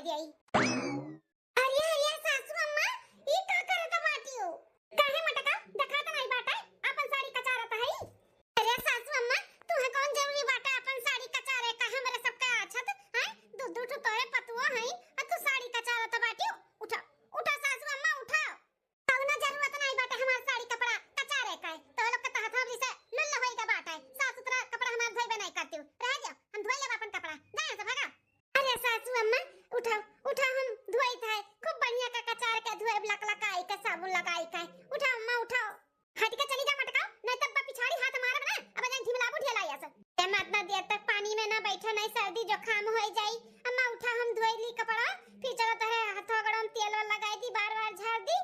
दियाई। अरे अरे सासू अम्मा ई का करत बाटी हो? काहे मटका देखा त नहीं बाटा अपन साड़ी कचारत है। अरे सासू अम्मा तू है कौन जरूरी बाटा अपन साड़ी कचारे का हमरे सबका अच्छत है। दूध दूध तोरे पतुआ है और तू साड़ी कचारत बाटी। उठा उठा सासू अम्मा उठा। कौनो जरूरत नहीं बाटा हमार साड़ी कपड़ा कचारे का। तो लोग का हथौड़ी से लुल्ला होइगा बाटा। साफ सुथरा कपड़ा हमार धोइबे नहीं करती हूं। रह जा हम धोइ लेब अपन कपड़ा। जा से भागा। अरे सासू अम्मा उठाओ उठाओ हम धोई था खूब बढ़िया का कचार के धोए लकलकाई के साबुन लगाई के। उठाओ अम्मा उठाओ। हट के चली जा मटका नहीं तब पिछाड़ी हाथ मारब ना। अब जान ढिमलाबू ढेलाया से ए मत ना देर तक पानी में ना बैठा नहीं सर्दी जुकाम हो जाई। अम्मा उठा हम धोई ली कपड़ा फिर चलो तहरे हाथों गरम तेल लगाई दी बार-बार झाड़ दी।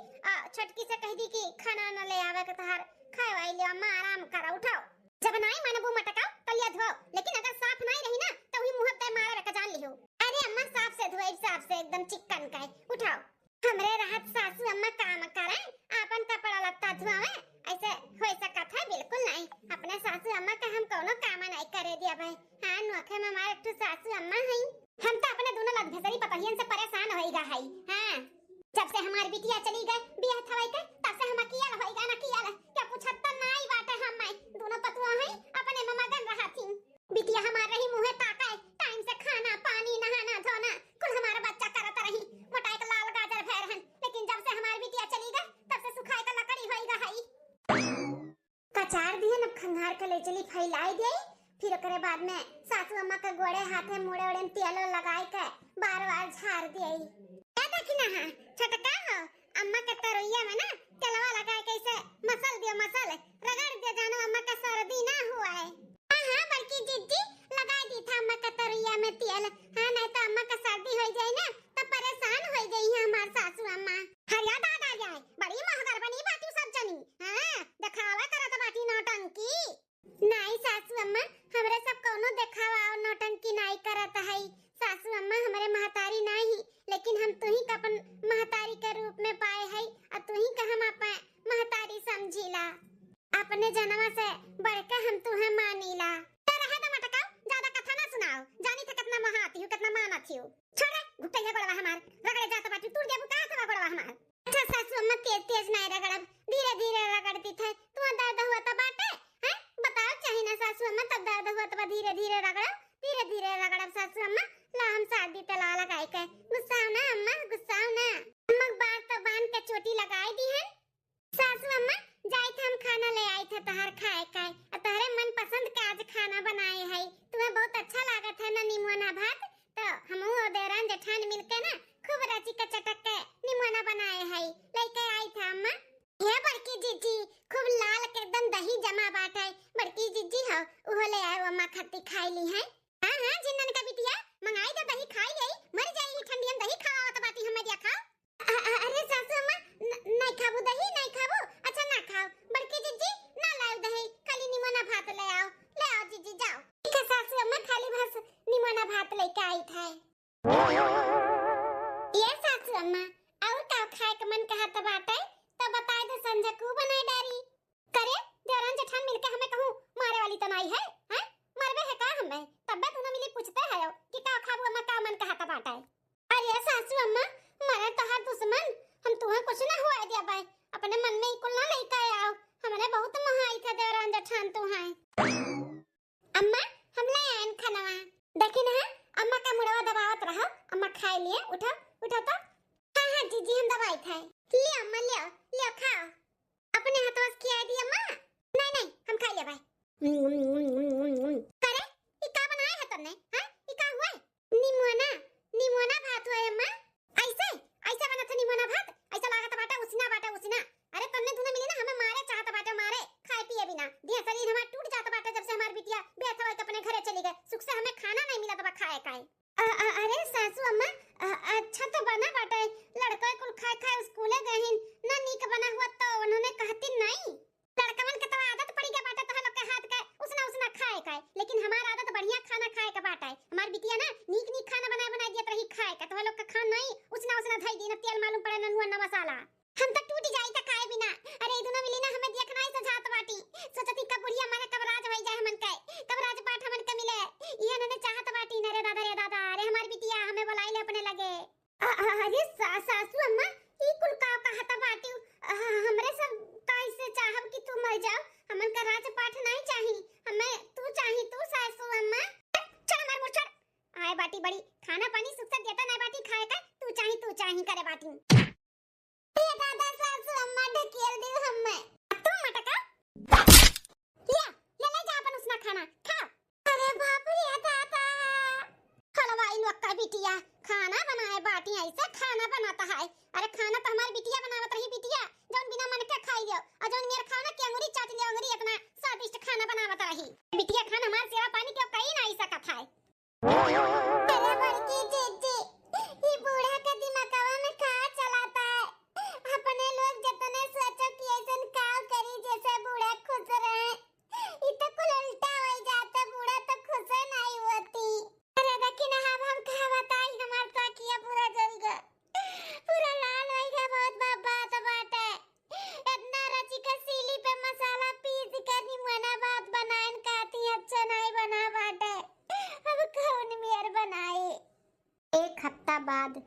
छटकी से कह दी कि खाना न ले आवे के तहार खाए वाई ले। अम्मा आराम करा उठाओ। जब नहीं मनबू मटका तलिया धो लेकिन अगर साफ नहीं रही ना तो ही मुंह पे मारे के जान लियो। अरे अम्मा साफ से धोई साफ से एकदम चिकन का उठाओ। हमरे राहत सासू अम्मा काम करे अपन कपड़ा लत्ता धोवे ऐसे होई सकत है बिल्कुल नहीं। अपने सासू अम्मा का हम कोनो काम नहीं करे दिया भाई। हां नोखे में हमारे एक सासू अम्मा है। हम तो अपने दोनों लग भेसरी पतहियन से परेशान होइगा है। हां जब से हमारी बिटिया चली गई बियाह थवाई के तब से हम किया होइगा ना किया क्या पूछत त नहीं बाटे। हम दोनों पतुआ है अपने में मगन रहती। बिटिया हमार रही मुंह ताकाए टाइम से खाना पानी नहाना धोना कुल हमारा बच्चा करत रही। मोटाई का लाल गाजर फेरहन लेकिन जब से हमारी बिटिया चली गई तब से सुखाए का लकड़ी होइगा है। कचार दिए न खंगार के ले चली फैलाई दे। फिर ओकरे बाद में सासू अम्मा के गोड़े हाथे मुड़े उड़े तेल लगाई के बार-बार झाड़ दिए। क्या देखी ना हां छटका हो अम्मा के तरोइया में ना तेलवा लगा के ऐसे मसल दियो मसल रगड़ दियो जानो अम्मा का सर्दी ना हुआ है। हां बड़की जीजी लगा दी था अम्मा का तरोइया में तेल। हां नहीं तो अम्मा का सर्दी हो जाए ना तो परेशान हो गई है हमार सासू अम्मा। हरिया दादा जाए बड़ी महगर बनी बाटी सब जनी। हां दिखावा करत बाटी नौटंकी। नहीं सासू अम्मा हमरे सब कोनो दिखावा और नौटंकी नहीं करत है। सासू अम्मा हमारे महतारी नहीं लेकिन हम तू ही का अपन महतारी के रूप में पाए है और तू ही का हम अपन महतारी समझीला। अपने जन्म से बढ़के हम तुहे मानीला। रहे तो मटका ज्यादा कथा ना सुनाओ। जानी था कितना महाती हूं कितना मानती हूं। छोड़ घुटैया गोड़वा हमार रगड़े जात बाटी तू देबू का था गोड़वा हमार। अच्छा सासू अम्मा तेज तेज नहीं रगड़ब धीरे-धीरे रगड़ती थे। तू दर्द हुआ तो बाटे हैं बताओ चाहे ना सासू अम्मा तब दर्द हुआ तो धीरे-धीरे रगड़ब धीरे-धीरे रगड़ब सासू अम्मा। ला हम शादी तला लगाई के गुस्साओ ना अम्मा गुस्साओ ना। अम्मा बात तो बांध के चोटी लगाई दी है। सासू अम्मा जाई थे हम खाना ले आई थे तहार खाए का और तहरे मन पसंद का आज खाना बनाए है। तुम्हें बहुत अच्छा लागत है ना निमोना भात तो हमहू और देरान जेठान मिलके ना खूब रची के चटक के निमोना बनाए है लेके आई था अम्मा। ये बड़की जीजी खूब लाल के एकदम दही जमा बाट है। बड़की जीजी हो उहो ले आए अम्मा खट्टी खाई ली है। हां हां जिन्नन का बिटिया मंगाई दे दही खाई गई मर जाएगी ठंडी में दही खावा तो बाती हमें दिया खाओ। अरे सासू अम्मा नहीं खाबू दही नहीं खाबू। अच्छा ना खाओ बड़की जीजी ना लाओ दही खाली निमोना भात ले आओ जीजी जाओ। ठीक है सासू अम्मा खाली बस निमोना भात लेके आई था। ये सासू अम्मा और का खाए के मन कहा तो बाटे तो बताए दे संजय को बनाई डारी करे देवरान जेठान मिलके हमें कहूं मारे वाली तो नहीं है। हैं मरबे है का हमें तब दोनों मिली पूछते है कि का खाबू अम्मा का मन कहा तो बाटे। अरे सासू अम्मा मारे तो हर दुश्मन हम तुम्हें कुछ ना हुआ दिया भाई अपने मन में इकुल ना लेके आओ। हमने बहुत महाई था देवरान जेठान तू है। अम्मा हम ले आए खाना देखी ना अम्मा का मुड़वा दबावत रहो अम्मा खाए लिए उठो उठो तो। हां जीजी हम दबाई थे ले अम्मा ले खाओ अपने हाथों से खिया दी अम्मा। नहीं नहीं हम खा ले भाई। अरे ये का बनाया है तुमने हां ये का हुआ निमोना भात हुआ अम्मा। ऐसे ऐसे बना था निमोना भात ऐसा लागत बाटा उसीना। अरे तुमने दोनों मिली ना हमें मारे चाहत बाटे मारे खाए पिए बिना दिया शरीर हमारा टूट जाता बाटे जब से हमारी बिटिया बेटा होके अपने घरे चली गई। सुख से हमें खाना नहीं मिला तब खाए काए। अरे सासू अम्मा अच्छा तो बना बाटे लड़का कुल खाए स्कूले गहिन ना नीक बना हुआ तो उन्होंने कहती नहीं। लड़कवन के तो आदत पड़ी गया बाटे तो लोग के हाथ का उसना खाए का लेकिन हमारा आदत बढ़िया खाना खाए का बाटा है। हमारी बिटिया ना नीक खाना बनाए दिया रही खाए का तो लोग का खाना नहीं उसना धई दी ना तेल मालूम पड़े ना नुआ मसाला हम तो टूट जाई त खाए बिना। अरे दोनों मिली ना हमें देखना ही सजात बाटी सोचती कब बुढ़िया माने कब राज होई जाए हमन के कब राज पाठ हमन के मिले ये ने चाहत बाटी न रे दादा अरे हमारी बिटिया हमें बुलाई ले अपने लगे। अरे सासू अम्मा ई कुल का कहता बाटी हमरे सब कैसे चाहब कि तू मर जाओ। हमन का राज पाठ नहीं चाही, हमें तू चाही तू सासू अम्मा। चल मार मोर चल आए बाटी बड़ी खाना पानी सुख से देता नहीं बाटी खाए का तू चाही करे बाटी। ये दादा सासू अम्मा ढकेल दे हमें तू मटका ले जा अपन उसना खाना खा। अरे बाप रे दादा हलवाई लक्का बिटिया खाना बनाए बाटी ऐसा खाना बनाता है। अरे खाना तो हमारी बिटिया बनावत रही बिटिया जौन बिना मन के खाई लियो और जौन मेरा खाना के अंगूरी चाट लियो अंगूरी इतना स्वादिष्ट खाना बनावत रही बिटिया खाना हमार सेवा पानी के कहीं नहीं सकत है। अरे बड़की जीजी ये बूढ़ा का दिमागवा में का चलाता है। अपने लोग जितने सोचो कि ऐसन काम करी जैसे बूढ़ा खुश रहे ये तो कुल उल्टा हो जाता बूढ़ा तो खुश नहीं होती। अरे देखी ना हम का बताई हमार ताकिया पूरा जल गया पूरा लाल हो गया बहुत बाबा तो बाटे इतना रची का सीली पे मसाला पीस कर नी मना बात बनाएन काती अच्छा नहीं बना बाटे अब कौन मेर बनाए। एक हफ्ता बाद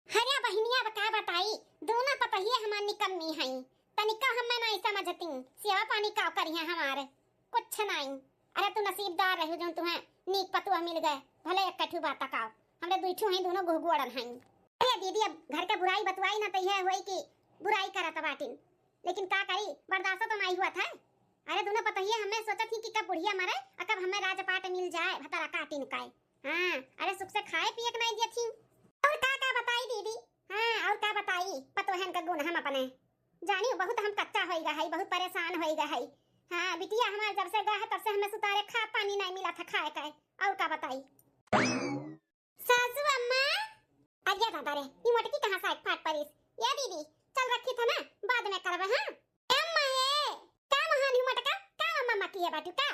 हरिया बहनिया बका बताई दोनों पतहिए हमार निकम्मी हई तनिका हमें नहीं समझती सेवा पानी का करिया हमारे कुछ नहीं। अरे तू नसीबदार रहो जो तुम्हें नीक पतुआ मिल गए भले एक कठू बात का हमरे दुइठू हई दोनों घुघुड़न हई। अरे दीदी अब घर के बुराई बतवाई ना तइहे होई कि बुराई करत बाटिन लेकिन का करी बर्दाश्त तो नहीं हुआ था। अरे दोनों पतहिए हमें सोचत ही कि कब बुढ़िया मरे और कब हमें राजपाट मिल जाए भतरा काटिन का। हां अरे सुख से खाए पिए के नहीं दिया थी। और का बताई दीदी। हां और का बताई पतोहन का गुण हम अपने जानी बहुत हम कच्चा होई गए बहुत परेशान होई गए। हां बिटिया हमारे जब से गए तब से हमें सुतारे खा पानी नहीं मिला था खाए का। और का बताई सासू अम्मा अरे दादा रे ये मटकी कहां से फाट परिस या दीदी चल रखी था ना बाद में करबे। हां अम्मा हे का महानी मटका का मम्मा की है बाटू का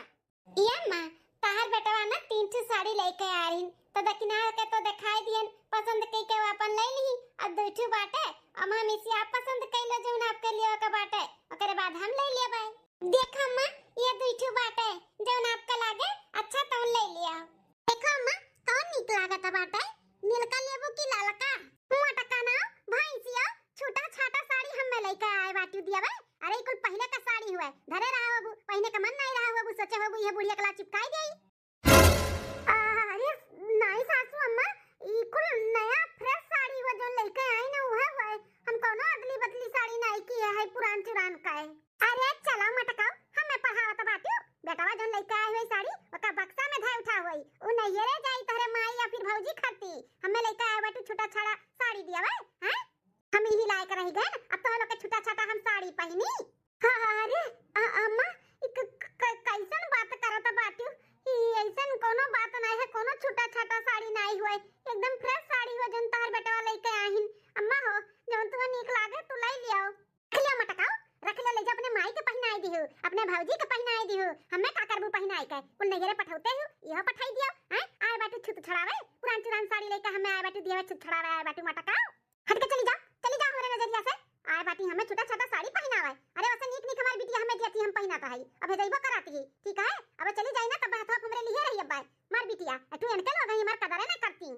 ये अम्मा ताहर बेटवा ना 3 साड़ी लेके आ रही तो दकिना के तो दिखाई दियन पसंद कई के अपन ले ली अब दुठू बाटे अब हम इसी आप पसंद कई लो जोन आपके लिए का बाटे ओकरे बाद हम ले लिया भाई। देख अम्मा ये दुठू बाटे जोन आपका लागे अच्छा तो ले लिया। देखो अम्मा कौन निक लागत बाटे नीलका लेबो की लालका मोटका ना भैंसिया छोटा छाटा साड़ी हमें लेके आए बाटू दिया भाई। अरे कुल पहले का साड़ी हुआ धरे रहा बाबू पहले का मन नहीं रहा बाबू सोचे बाबू ये बुढ़िया कला चिपकाई गई। अरे नहीं सासू अम्मा ई कुल नया फ्रेश साड़ी हुआ जो लेके आई ना वह हुआ हम कोनो अदली बदली साड़ी नहीं की है पुरान चुरान का है। अरे चला मटकाओ हमें पढ़ावत बाटू बेटावा जो लेके आए हुए साड़ी ओका बक्सा में धाय उठा हुई उ नहीं रे जाई तोरे माई या फिर भौजी खाती हमें लेके आए बाटू छोटा छाड़ा साड़ी दिया भाई। हैं हम ही लायक रह गए अब तो लोग के छोटा छाटा हम साड़ी पहनी। हां अरे अम्मा कैसन बात करत बाटू ऐसन कोनो बात नहीं है कोनो छोटा छाटा साड़ी नहीं हुए एकदम फ्रेश साड़ी हो जन तार बेटवा लेके आहिन। अम्मा हो जौन तुम्हें नीक लागे तू ले लियो रख लियो मटकाओ रख ले जा अपने माई के पहनाई दियो अपने भौजी के पहनाई दियो हमें का करबू पहनाई के कुल नगरे पठौते हो यह पठाई दियो। हैं आए बाटू छुत छड़ावे पुरान चुरान साड़ी लेके हमें आए बाटू दिया छुत छड़ावे आए बाटू मटकाओ हट के चली जा हमारे नजरिया से आए बाटी हमें छोटा छोटा साड़ी पहनावे। अरे वैसे नीक नीक हमारी बिटिया हमें दियती हम पहनाता है अब जइबो कराती है ठीक है अब चली जाई ना तब हाथ हमरे लिए रही अब मार बिटिया तू इनके लोग हमार कदर ना करती।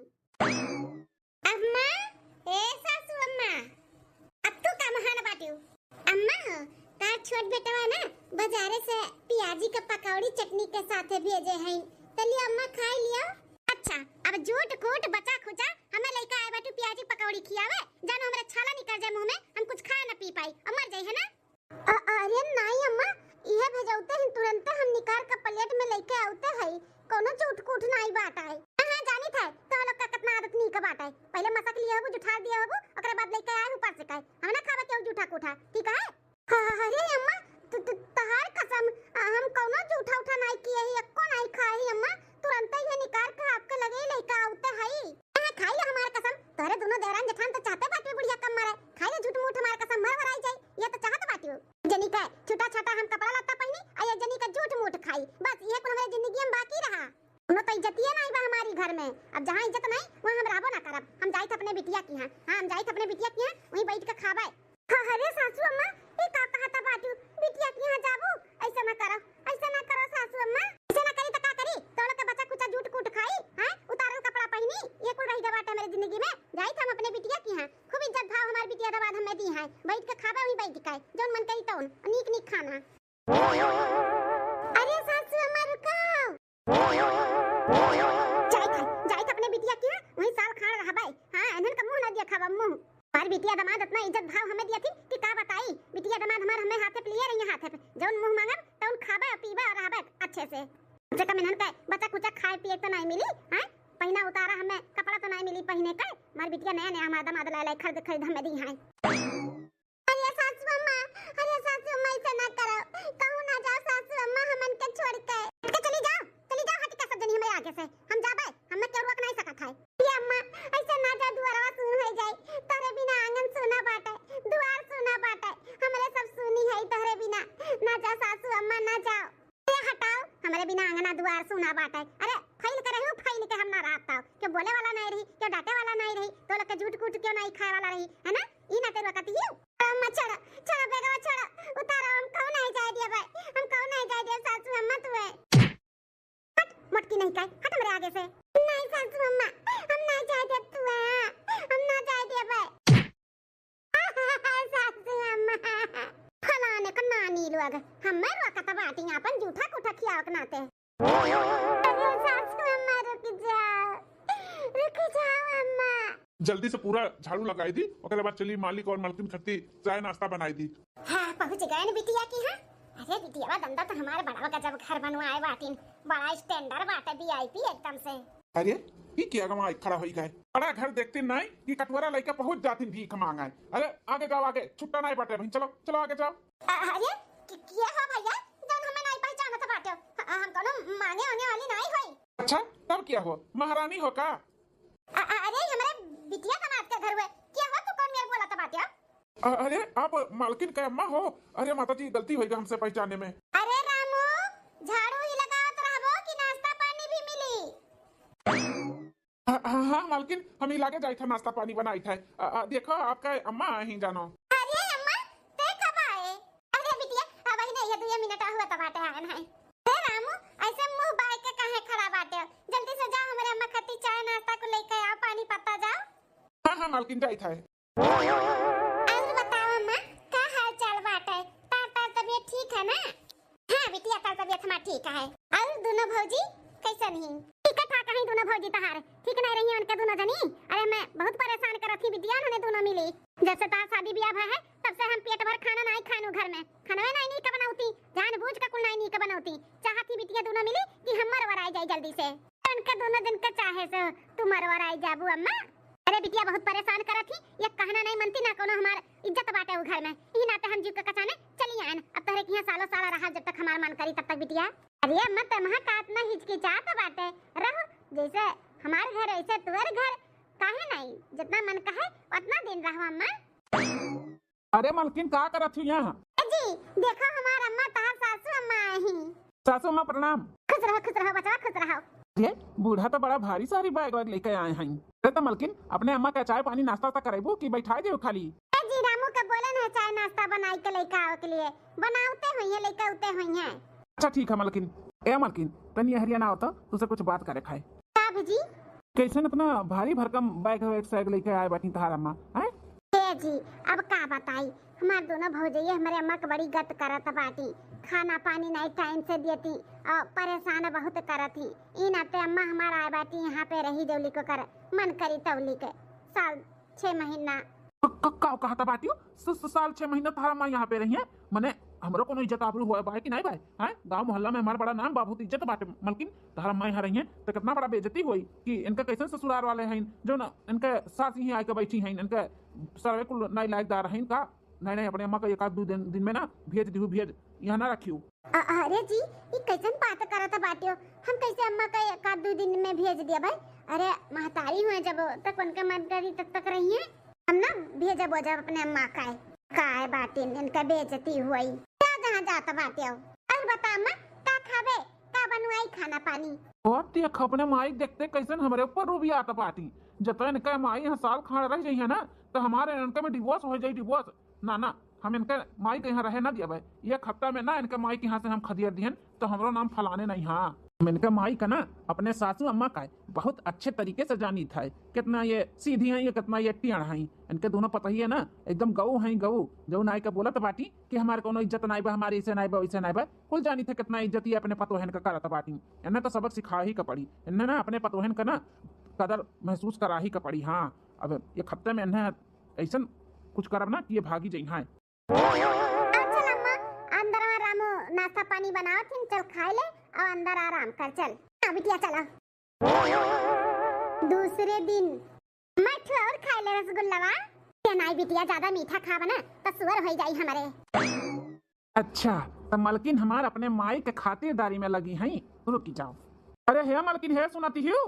अम्मा ए सासू अम्मा अब तू का महान बाटू अम्मा हो तार छोट बेटवा ना बाजारे से पियाजी का पकौड़ी चटनी के साथे भेजे हैं चलिए अम्मा खाई लियो। अच्छा अब झूठ कूट बचा खुचा हमें लेके आए बाटू पियाजी पकौड़ी खियावे जानो हमरे छाला निकल जाए मुंह में हम कुछ खा ना पी पाई और मर जाई है ना। अरे नहीं अम्मा ये भेजौते हैं तुरंत हम निकाल के प्लेट में लेके आउते है कोनो झूठ कूट नहीं बात है। हां जानी था तो लोग का कितना आदत नहीं का बात है पहले मसक लिया हो जुठा दिया हो ओकरे बाद लेके आए ऊपर से काई हम ना खावे के झूठा कूठा ठीक है। अरे अम्मा तहार कसम हम कोनो झूठा उठा नहीं किए ही एको नहीं खाई अम्मा तुरंत ही निकाल के आपके लगे लेके आउते है। हां खाई ले हमार कसम तोरे दोनों देवरान जेठान तो चाहते बाटे बुढ़िया कम मारे खाई ले झूठ मूठ हमार कसम मर वराई जाए ये तो चाहत बाटी जनी का छोटा छोटा हम कपड़ा लत्ता पहनी आ जनी का झूठ मूठ खाई बस ये कुल हमारे जिंदगी में बाकी रहा उनो तो इज्जतिए नहीं बा हमारी घर में। अब जहां इज्जत नहीं वहां हम राबो ना करब हम जाई थ अपने बिटिया की हां हम जाई थ अपने बिटिया की हां वहीं बैठ के खाबे। अरे सासू अम्मा ए का कहता बाटू बिटिया की हां जाबू ऐसा ना करो सासू अम्मा ऐसा ना करी त का करी तोड़ के बच्चा कुछ झूठ कूट खाई हां उतारल कपड़ा पहनी ये कुल रही बाटे मेरे जिंदगी में जाई थ हम अपने बिटिया की हां बिटिया दामाद इतना इज्जत भाव हमें दिया थी कि का बताई। बिटिया दामाद हमार हमें हाथे पे लिए रही हाथे पे जौन मुंह मांगब तौन खाबे पीबे और रहबे अच्छे से। जे का मेहनत के बच्चा कुछ खाए पिए तो नहीं मिली हैं, पहिना उतारा हमें कपड़ा तो नहीं मिली पहने के। मार बिटिया नया नया हमार दामाद ला खरीद खरीद हमें दी हैं। अरे सासू अम्मा ऐसा ना करो, कहूं ना जाओ सासू अम्मा हमन के छोड़ के चली जाओ हटी का सब जनी हमें आगे से हम जाबे, हमें क्यों रोक नहीं सकत है। ये अम्मा ऐसा ना जा, दुआरवा सुन हो जाए तोरे बिना आंगन सुना बाटे, दुआर सुना बाटे, हमरे सब सुनी है तोरे बिना। ना जा सासू अम्मा ना जाओ, ये हटाओ हमरे बिना आंगना दुआर सुना बाटे। अरे फैल के रहू, फैल के हम ना रहता क्यों बोले वाला नहीं रही, क्यों डांटे वाला नहीं रही, तो लोग के झूठ कूट क्यों नहीं खाए वाला रही है ना। ई ना तेरे वक्त ही अम्मा छोड़ो छोड़ो बेगवा छोड़ो, उतारो हम कौन नहीं जाए दिया भाई, हम कौन नहीं जाए दिया सासू अम्मा तू है। हट मटकी नहीं काई, हट हमरे आगे से। नहीं सासू अम्मा हम ना जाए दे तू है, हम ना जाए दे भाई सासू अम्मा फलाने का नानी लोग हमें रोकत बाटी अपन जूठा कुठा खियावक नाते। अरे सासू अम्मा रुक जाओ अम्मा। जल्दी से पूरा झाड़ू लगाई दी, ओकरे बाद चली मालिक और मालकिन खत्ती चाय नाश्ता बनाई दी। हाँ पहुंच गए न बिटिया की। हाँ अरे बिटिया दंदा तो हमारे बड़ा का जब घर बनवाए बाटिन, बड़ा स्टैंडर्ड बाटे वीआईपी एकदम से। अरे ये क्या गवा खड़ा होई गए, बड़ा घर देखती नहीं कि कटवरा लेके पहुंच जाती भीख मांगे। अरे आगे जाओ, आगे छुट्टा नहीं बाटे भाई, चलो चलो आगे जाओ। अरे क्या हो भैया जब हमें नहीं पहचाना था बाटे, हम तो मांगे आने वाली नहीं होई। अच्छा तब क्या हो, महारानी हो का? अरे हमारे बिटिया दामाद के घर हुए क्या हो, तू कौन मेरे बोला था बाटे? अरे आप मालकिन का अम्मा हो? अरे माता जी गलती हुई हमसे पहचाने में। अरे रामू झाड़ू ही लगावत रहबो कि नाश्ता पानी भी मिली? हाँ मालकिन हम ही लागे जाई था, नाश्ता पानी बनाई था। देखो आपका अम्मा ही जानो। अरे अम्मा ते कब आए? अरे बिटिया अब ही नहीं है 2 मिनट हुआ था बाटे आए नहीं। अरे रामू ऐसे मुंह बाय के काहे खड़ा बाटे, जल्दी से जाओ हमारे अम्मा खत्ती चाय नाश्ता को लेके आओ, पानी पत्ता जाओ। हाँ हाँ मालकिन जाई था। और बताओ अम्मा का हाल चाल बाटे, तार तबीयत ठीक है ना? हाँ बिटिया तार तबीयत हमार ठीक है। और दोनों भौजी कैसे नहीं? ठीक ठाक है दोनों भौजी तहार, ठीक नहीं रही उनके दोनों जनी। अरे मैं बहुत परेशान करत थी बिटिया, उन्हें दोनों मिली जब से तार शादी ब्याह भा है तब से हम पेट भर खाना नहीं खानू घर में, खाना नहीं का बनाऊती, जानबूझ के कुल नहीं का बनाऊती। चाहती बिटिया दोनों मिली कि हम मरवर आई जाए जल्दी से, उनके दोनों दिन का चाहे से तू मरवर आई जाबू अम्मा। अरे बिटिया बहुत परेशान करत थी, ये कहना नहीं मनती ना कोनो हमार इज्जत बाटे उ घर में, ई नाते हम जीव के कचाने चली आन। अब तोहरे के यहाँ सालों साल रहा जब तक हमार मन करी तब तक बिटिया। अरे अम्मा तमहा का इतना हिचकिचात बाटे, रहो जैसे हमार घर ऐसे तुअर घर, काहे नहीं जितना मन कहे उतना दिन रहो अम्मा। अरे मालकिन का करत थी यहाँ? जी देखो हमार अम्मा तार सासू अम्मा आई ही। सासू अम्मा प्रणाम। खुश रहो बचवा खुश रहो। ये बूढ़ा तो बड़ा भारी सारी बैग वैग लेके आए हैं। अरे तो मालकिन अपने अम्मा का चाय पानी नाश्ता तक करेबू कि बैठा दे खाली? जी रामू के बोले ना चाय नाश्ता बनाई के लेके आओ के लिए, बनाते हुई है लेके उते हुई है। अच्छा ठीक है मालकिन। ए मालकिन तनी हरियाणा होता तुझसे कुछ बात करे खाए। का जी कैसे इतना भारी भरकम बैग वैग सैग लेके आए बाटी तहार अम्मा हैं? जी अब का बताई, हमार दोनों भौजैया हमारे अम्मा के बड़ी गत करत बाटी, खाना पानी नहीं टाइम से देती और परेशान बहुत करती। ई नाते अम्मा हमारा आए बाटी यहाँ पे रही देवली को कर मन करी तवली के साल 6 महीना। का कहता बाटी साल 6 महीना तहार अम्मा यहाँ पे रही है? मने हमरो कोनो इज्जत आबरू हुआ भाई कि नहीं भाई हैं? गांव मोहल्ला में हमारा बड़ा नाम बा, बहुत इज्जत बाटे। मालकिन तहार अम्मा यहाँ रही है तो कितना बड़ा बेइज्जती हुई कि इनका कैसे ससुराल वाले हैं जो ना इनके सास ही आके बैठी हैं, इनके सर्वे कुल नहीं लायकदार हैं का नहीं अपने अम्मा का 1-2 दिन में ना भेज दिहू, भेज यहाँ ना रखियो। अरे जी ये कैसन बात करत बाटियो, हम कैसे अम्मा का 1-2 दिन में भेज दिया भाई? अरे महतारी हुए जब तक उनके मन करी तब तक रही है, हम ना भेजब जब अपने अम्मा का बाटी इनका बेइज्जती हुई जहाँ जाता बाटियो। और बता अम्मा का खावे का बनवाई खाना पानी? और देख अपने माई देखते कैसे हमारे ऊपर रूबी आता बाटी, जब इनका माई यहाँ साल खाड़ रह जाइए ना तो हमारे इनके में डिवोर्स हो जाए। डिवोर्स ना हम इनके माई के यहाँ रहे ना दिया भाई, ये हफ्ता में ना इनके माई के यहाँ से हम खदियर दिहन तो हमारा नाम फलाने नहीं। हाँ इनके माई का ना अपने सासू अम्मा का बहुत अच्छे तरीके से जानी था, कितना ये सीधी है, ये कितना ये टियाण है। इनके दोनों पता ही है ना एकदम गऊ है, गऊ जो नाई का बोला था बाटी कि हमारे कोनो इज्जत नहीं बा, हमारी इसे नहीं बा वैसे नहीं बा, कुल जानी थे कितना इज्जत ही अपने पतोहन का करा था बाटी। इन्हें तो सबक सिखा ही का पड़ी, इन्हें ना अपने पतोहन का ना कदर महसूस करा ही का पड़ी। हाँ अब ये हफ्ते में इन्हें ऐसा कुछ करब ना कि ये भागी जाइ हैं। चल अम्मा अंदर में रामू नाश्ता पानी बनाओ थिन, चल खाए ले और अंदर आराम कर चल। हाँ बिटिया चलो। दूसरे दिन मैं और खाए ले रसगुल्लावा। नहीं बिटिया ज्यादा मीठा खावा ना तो सुअर हो जाई हमारे। अच्छा तो मलकिन हमार अपने माई के खातिरदारी में लगी हैं। रुकी जाओ। अरे हे मलकिन हे सुनाती हो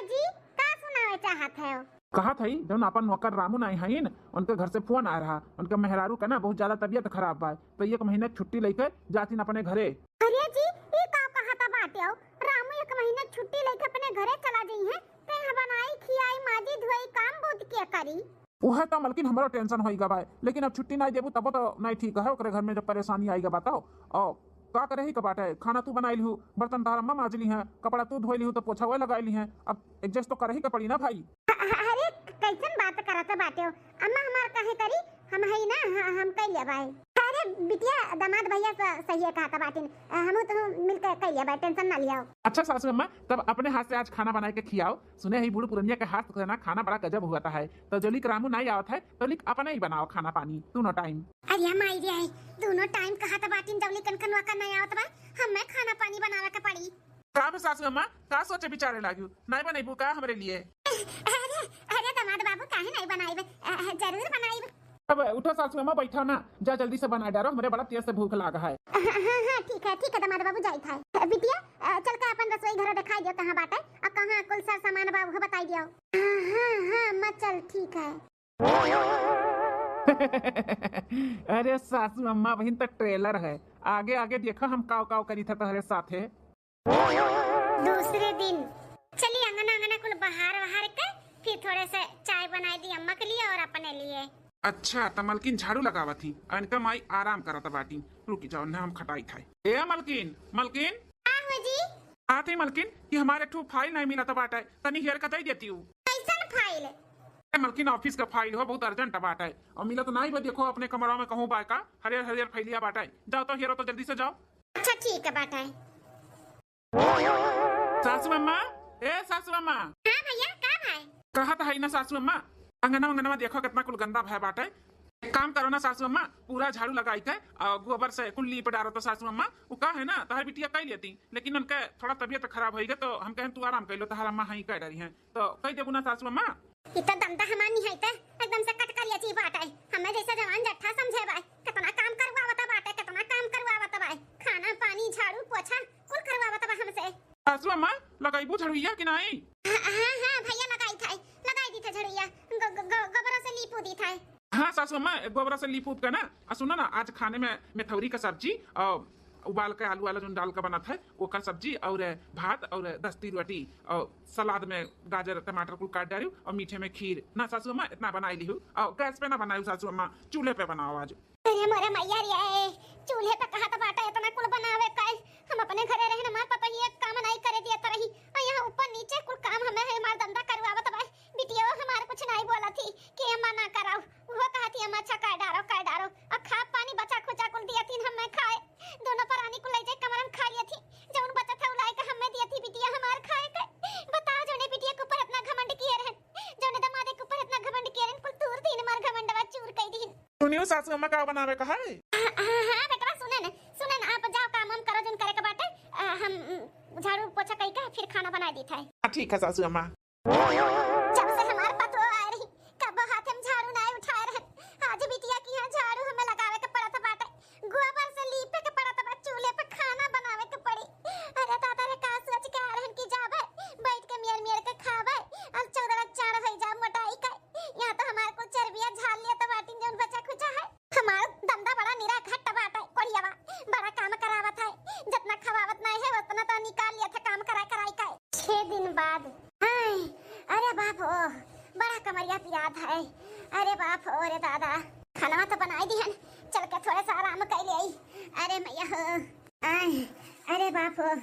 जी का सुनावे चाहत है? कहा थी जब अपन नौकर रामू नहीं है उनके घर से फोन आ रहा, उनके मेहरारू का ना बहुत ज्यादा तबीयत खराब बा, तो एक महीने छुट्टी लेकर जाती अपने घरे। अरे जी ये का कहा था बाटे हो? रामू एक महीने छुट्टी लेकर अपने घरे चला गई है, ते यहाँ बनाई खियाई माजी धोई काम बहुत किया करी। वह तो मलकिन हमारा टेंशन होगा भाई, लेकिन अब छुट्टी नहीं देबू तब तो नहीं ठीक है। ओकरे घर में जब परेशानी आएगा बताओ। और का करे ही कबाट है, खाना तू बनाई लिहू, बर्तन तार अम्मा माज ली है, कपड़ा तू धोई लिहू तो पोछा वो लगाई ली है, अब एडजस्ट तो करे ही का पड़ी ना भाई। अरे कैसन बात करत बाटे हो? अम्मा हमार काहे करी, हम है ना हम कह ले भाई। अरे बिटिया दामाद भैया सही है कहा था बाटिन, हम तो मिलकर कह ले भाई, टेंशन ना लिया। अच्छा सासू अम्मा तब अपने हाथ से आज खाना बना के खियाओ। सुने ही बूढ़ पुरनिया के हाथ से ना खाना बड़ा गजब हुआ है, तो जो लिक रामू नहीं आवत है तो लिक अपने ही बनाओ खाना पानी दोनों टाइम। अरे माई रे दोनों टाइम कहा था बाटिन जवली कनकन वाका नहीं आवत बा, हमें खाना पानी बनावे के पड़ी। का सासू अम्मा का सोचे बिचारे लागू नहीं बनेबू का हमरे लिए? अरे अरे दामाद बाबू काहे नहीं बनाईबे, जरूर बनाईबे। अब उठो सासू अम्मा बैठो ना, जा जल्दी से बना डालो, हमरे बड़ा तेज से भूख लागा है। हाँ ठीक है दामाद बाबू जाई था। बिटिया चल के अपन रसोई घर दिखाई दियो कहां बाटे और कहां कुल सार सामान बाबू बताई दियो। हां मत चल ठीक है। अरे सासू अम्मा बहन तक ट्रेलर है, आगे आगे देखो हम काव काव करी था तुम्हारे साथ है। दूसरे दिन चलिए अंगना अंगना कुल बाहर के फिर थोड़े से चाय बनाई दी अम्मा के लिए और अपने लिए। अच्छा तो मलकिन झाड़ू लगावा थी, इनका माई आराम करता बाटी। रुकी जाओ ना हम खटाई खाए। ए मलकिन मलकिन जी आती मलकिन कि हमारे ठू फाइल नहीं मिला था बाटा, तनी हेयर कटाई देती हूँ। कैसन फाइल? मलकिन ऑफिस का फाइल हो बहुत अर्जेंट बाटा है और मिला तो नहीं, देखो अपने कमरा में कहूँ बाका हरियर हरियर फैलिया बाटा है, जाओ तो हेरो तो जल्दी से जाओ। अच्छा ठीक है बाटा है। सासू अम्मा ए सासू अम्मा। हाँ भैया का भाई? कहा था ना सासू अम्मा अंगना अंगना देखो कितना कुल गंदा भय बाटे। एक काम करो ना सासू अम्मा, पूरा झाड़ू लगाई के और गोबर से कुल्ली पे डालो तो सासू अम्मा वो का है ना तहर बिटिया कह लेती, लेकिन उनके थोड़ा तबीयत खराब होगी तो हम कहें तू आराम कर लो, तहर अम्मा ही कह रही है तो कह देबू ना सासू अम्मा। इतना दमदा हमानी है त एकदम से कट करिया ची बाटा है, हमें जैसा जवान जट्ठा समझे भाई, कितना काम करवावता बाटे, कितना काम करवावता भाई, खाना पानी झाड़ू पोछा कुल करवावता बा हमसे। सासू अम्मा लगाईबू झड़ुइया कि नहीं? हां भैया लगाई दी था झड़ुइया, गोबर से लीपू दी था। हाँ सासू अम्मा गोबर से लीप उप के ना, सुनो ना आज खाने में मेथौरी का सब्जी और उबाल के आलू वाला जो डाल का बना था वो का सब्जी और भात और दस्ती रोटी और सलाद में गाजर टमाटर को काट डालू और मीठे में खीर ना सासू अम्मा इतना बनाई ली हूँ, और गैस पे ना बनाई सासू अम्मा, चूल्हे पे बनाओ आज। अरे मोरे मैया रे चूल्हे पे कहा था बाटा इतना कुल बनावे काई, हम अपने घरे रहे ना मार पता ही एक काम नहीं करे दिया तरही, और यहाँ ऊपर नीचे कुल काम हमें है मार धंधा करवावत भाई। बिटिया हमारे कुछ नहीं बोला थी कि अम्मा ना कराओ, वो कहा थी अम्मा अच्छा कर डारो और खा पानी बचा खुचा कुल दिया थी, हम खाए दोनों प्राणी को ले जाए कमरा में खा लिया थी, जौन बचा था उलाई के हमें दिया थी बिटिया हमार खाए के। बताओ जोने बिटिया के ऊपर इतना घमंड किए रहन, जोने दमादे के ऊपर इतना घमंड किए रहन, कुल दूर दिन मार घमंडवा चूर कई दी। सुनियो सासू अम्मा का बनावे कहा है? हां बेटा सुने ना आप जाओ काम हम करो जोन करे के बाटे, हम झाड़ू पोछा कई के फिर खाना बना दी था। ठीक है सासू अम्मा। जब से हमार पतो आ रही कब हाथ में झाड़ू नहीं उठाए रहे, आज बिटिया की यहाँ झाड़ू हमें लगावे के पड़ा था बाटे, गोबर से लीपे के पड़ा था, चूल्हे पे खाना बनावे के पड़ी। अरे दादा रे का सोच के आ रहन की जावे बैठ के मियर के खावे और 14 चाड़ हो जा मोटाई का, यहाँ तो हमारे को चर्बिया झाल लिया तो बाटी जोन बचा खुचा है, हमार दंदा बड़ा निरा घट बाटा कोढ़ियावा बड़ा काम करावत है, जितना खवावत नहीं है उतना तो निकाल लिया था काम कराई का। 6 दिन बाद अरे बाप ओ बड़ा कमरिया पियाद है, अरे बाप ओ रे दादा खाना तो बनाई दी है, चल के थोड़ा सा आराम कर ले आई। अरे मैया हो अरे बाप ओ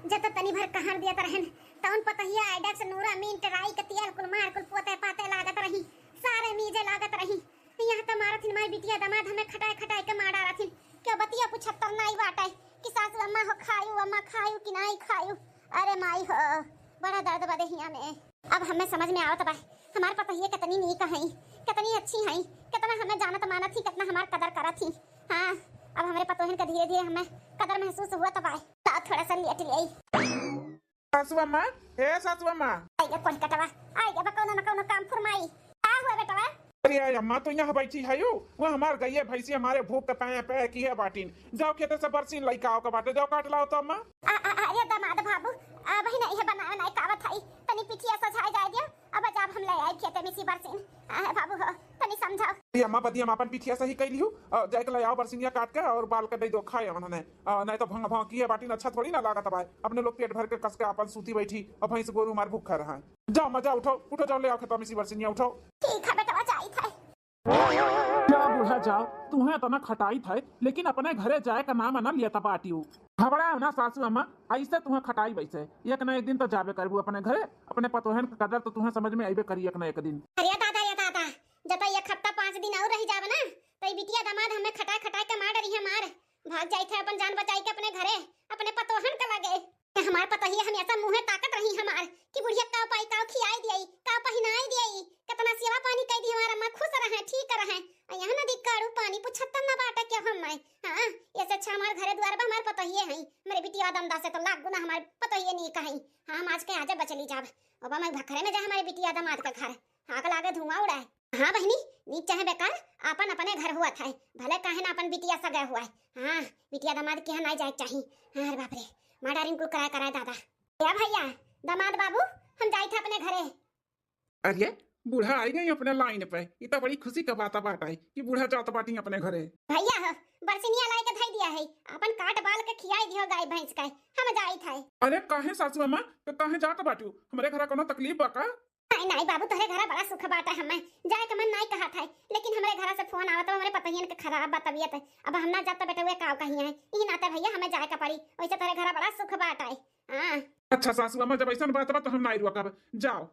जब तनी भर कहार दिया रहन तौन पतहिया आइडक्स नूरा मीन टराई के तियाल कुल मार कुल पोते पाते लागत रही, सारे मीजे लागत रही, यहाँ तो मारथिन माई बिटिया दमाद हमें खटाए के मार डारथिन, क्यों बतिया पुछत्तर नहीं बाटे कि सासू अम्मा हो खायू कि नहीं खायू। अरे माई हो बड़ा दर्द बदे हिया में, अब हमें समझ में आवत बा हमार पता ये कितनी नीक है, कितनी अच्छी है, कितना हमें जानत मानत थी, कितना हमार कदर करत थी। हाँ अब हमारे पतोहन का धीरे धीरे हमें कदर महसूस हुआ तब आए तो थोड़ा सा लेट ले। सासू अम्मा, हे सासू अम्मा। आइए कोई कटवा, आइए बकौनो न कौनो काम फरमाई। आ हुआ बेटवा? अरे अम्मा तो यहाँ बैठी है यू, वो हमार गई है भैंसी हमारे भूख पे पे की है बाटीन। जाओ खेते से बरसीन लइका आओ का बाटे, जाओ काट लाओ तो अम्मा। अरे दामाद बाबू, बहिन ये बनाया नहीं कावत है, तनी पिठिया सजाए जाए दियो। अब जब हम ले आए खेते में सी बरसीन बाबू हो तनी समझाओ। ये अम्मा बदी हम अपन पिठिया सही कह लियो, जाके ले आओ बरसीनिया काट के और बाल के दे दो खाए उन्होंने। नहीं तो भंग भंग की है बाटीन अच्छा थोड़ी ना लागत भाई, अपने लोग पेट भर के कस के अपन सूती बैठी और भैंस गोरू मार भूखा रहा है। जाओ मजा उठो उठो, जाओ ले आओ खेतों में सी बरसीनिया उठो। ठीक है बेटा जाई था। जा बूढ़ा जाओ, तुम्हें तो ना खटाई था लेकिन अपने घरे जाए का नाम ना लिया था पार्टी घबरा ना सासू अम्मा, ऐसे तुम्हें खटाई वैसे एक ना एक दिन तो जाबे करबू अपने घरे, अपने पतोहन का कदर तो तुम्हें समझ में आइबे करी एक ना एक दिन। अरे दादा जब एक हफ्ता 5 दिन और रह जावे ना तो बिटिया दामाद हमें खटाई खटाई के मार रही है, मार भाग जाई थे अपन जान बचाई के अपने घरे अपने पतोहन का लगे। हमार पता ही हमेशा मुंह ताकत रही हमार कि बुढ़िया का पाई का खियाई दियई का पहिनाई दियई, कितना सेवा पानी कई दी हमारा मां खुश रहे ठीक रहे। यहाँ नदी काड़ू पानी पुछत्ता ना बाटा क्या हम मैं। हां ऐसे अच्छा हमार घरे द्वार पर हमार पता ही है मेरे बिटिया दमदा से तो लाख गुना हमार पता ही नहीं कहीं। हां हम आज के आजे बचली जाब अब मैं भखरे में जा हमारे बिटिया दमाद का घर आग लागे धुआं उड़ाए। हां बहनी नीक चाहे बेकार अपन अपने घर हुआ था भले काहे ना अपन बिटिया सगा हुआ है। हां बिटिया दमाद के ना जाए चाहिए। अरे बाप रे माडारिन को कराए दादा। क्या भैया दामाद बाबू हम जाए थे अपने घरे। अरे बूढ़ा आई गई अपने लाइन पे, ये तो बड़ी खुशी का बात है कि बूढ़ा जात बाटी अपने घरे। भैया हो बरसिनिया लाई के धई दिया है अपन काट बाल के खियाई दियो गाय भैंस का हम जाई थे। अरे काहे सासू अम्मा तो काहे जात बाटू, हमारे घर कोनो तकलीफ बा का? नहीं बाबू तोरे घर बड़ा सुख बाटा हमें जाए के मन नहीं कहा था, लेकिन हमारे घर से फोन आवत हमारे पतहियन के खराब बा तबीयत है अब हम ना जाते बेटे हुए काव कहीं है ई नाते भैया हमें जाए का पड़ी, वैसे तोरे घर बड़ा सुख बाटा है। हां अच्छा सासू अम्मा जब ऐसा बात बा तो हम नहीं रुकब, जाओ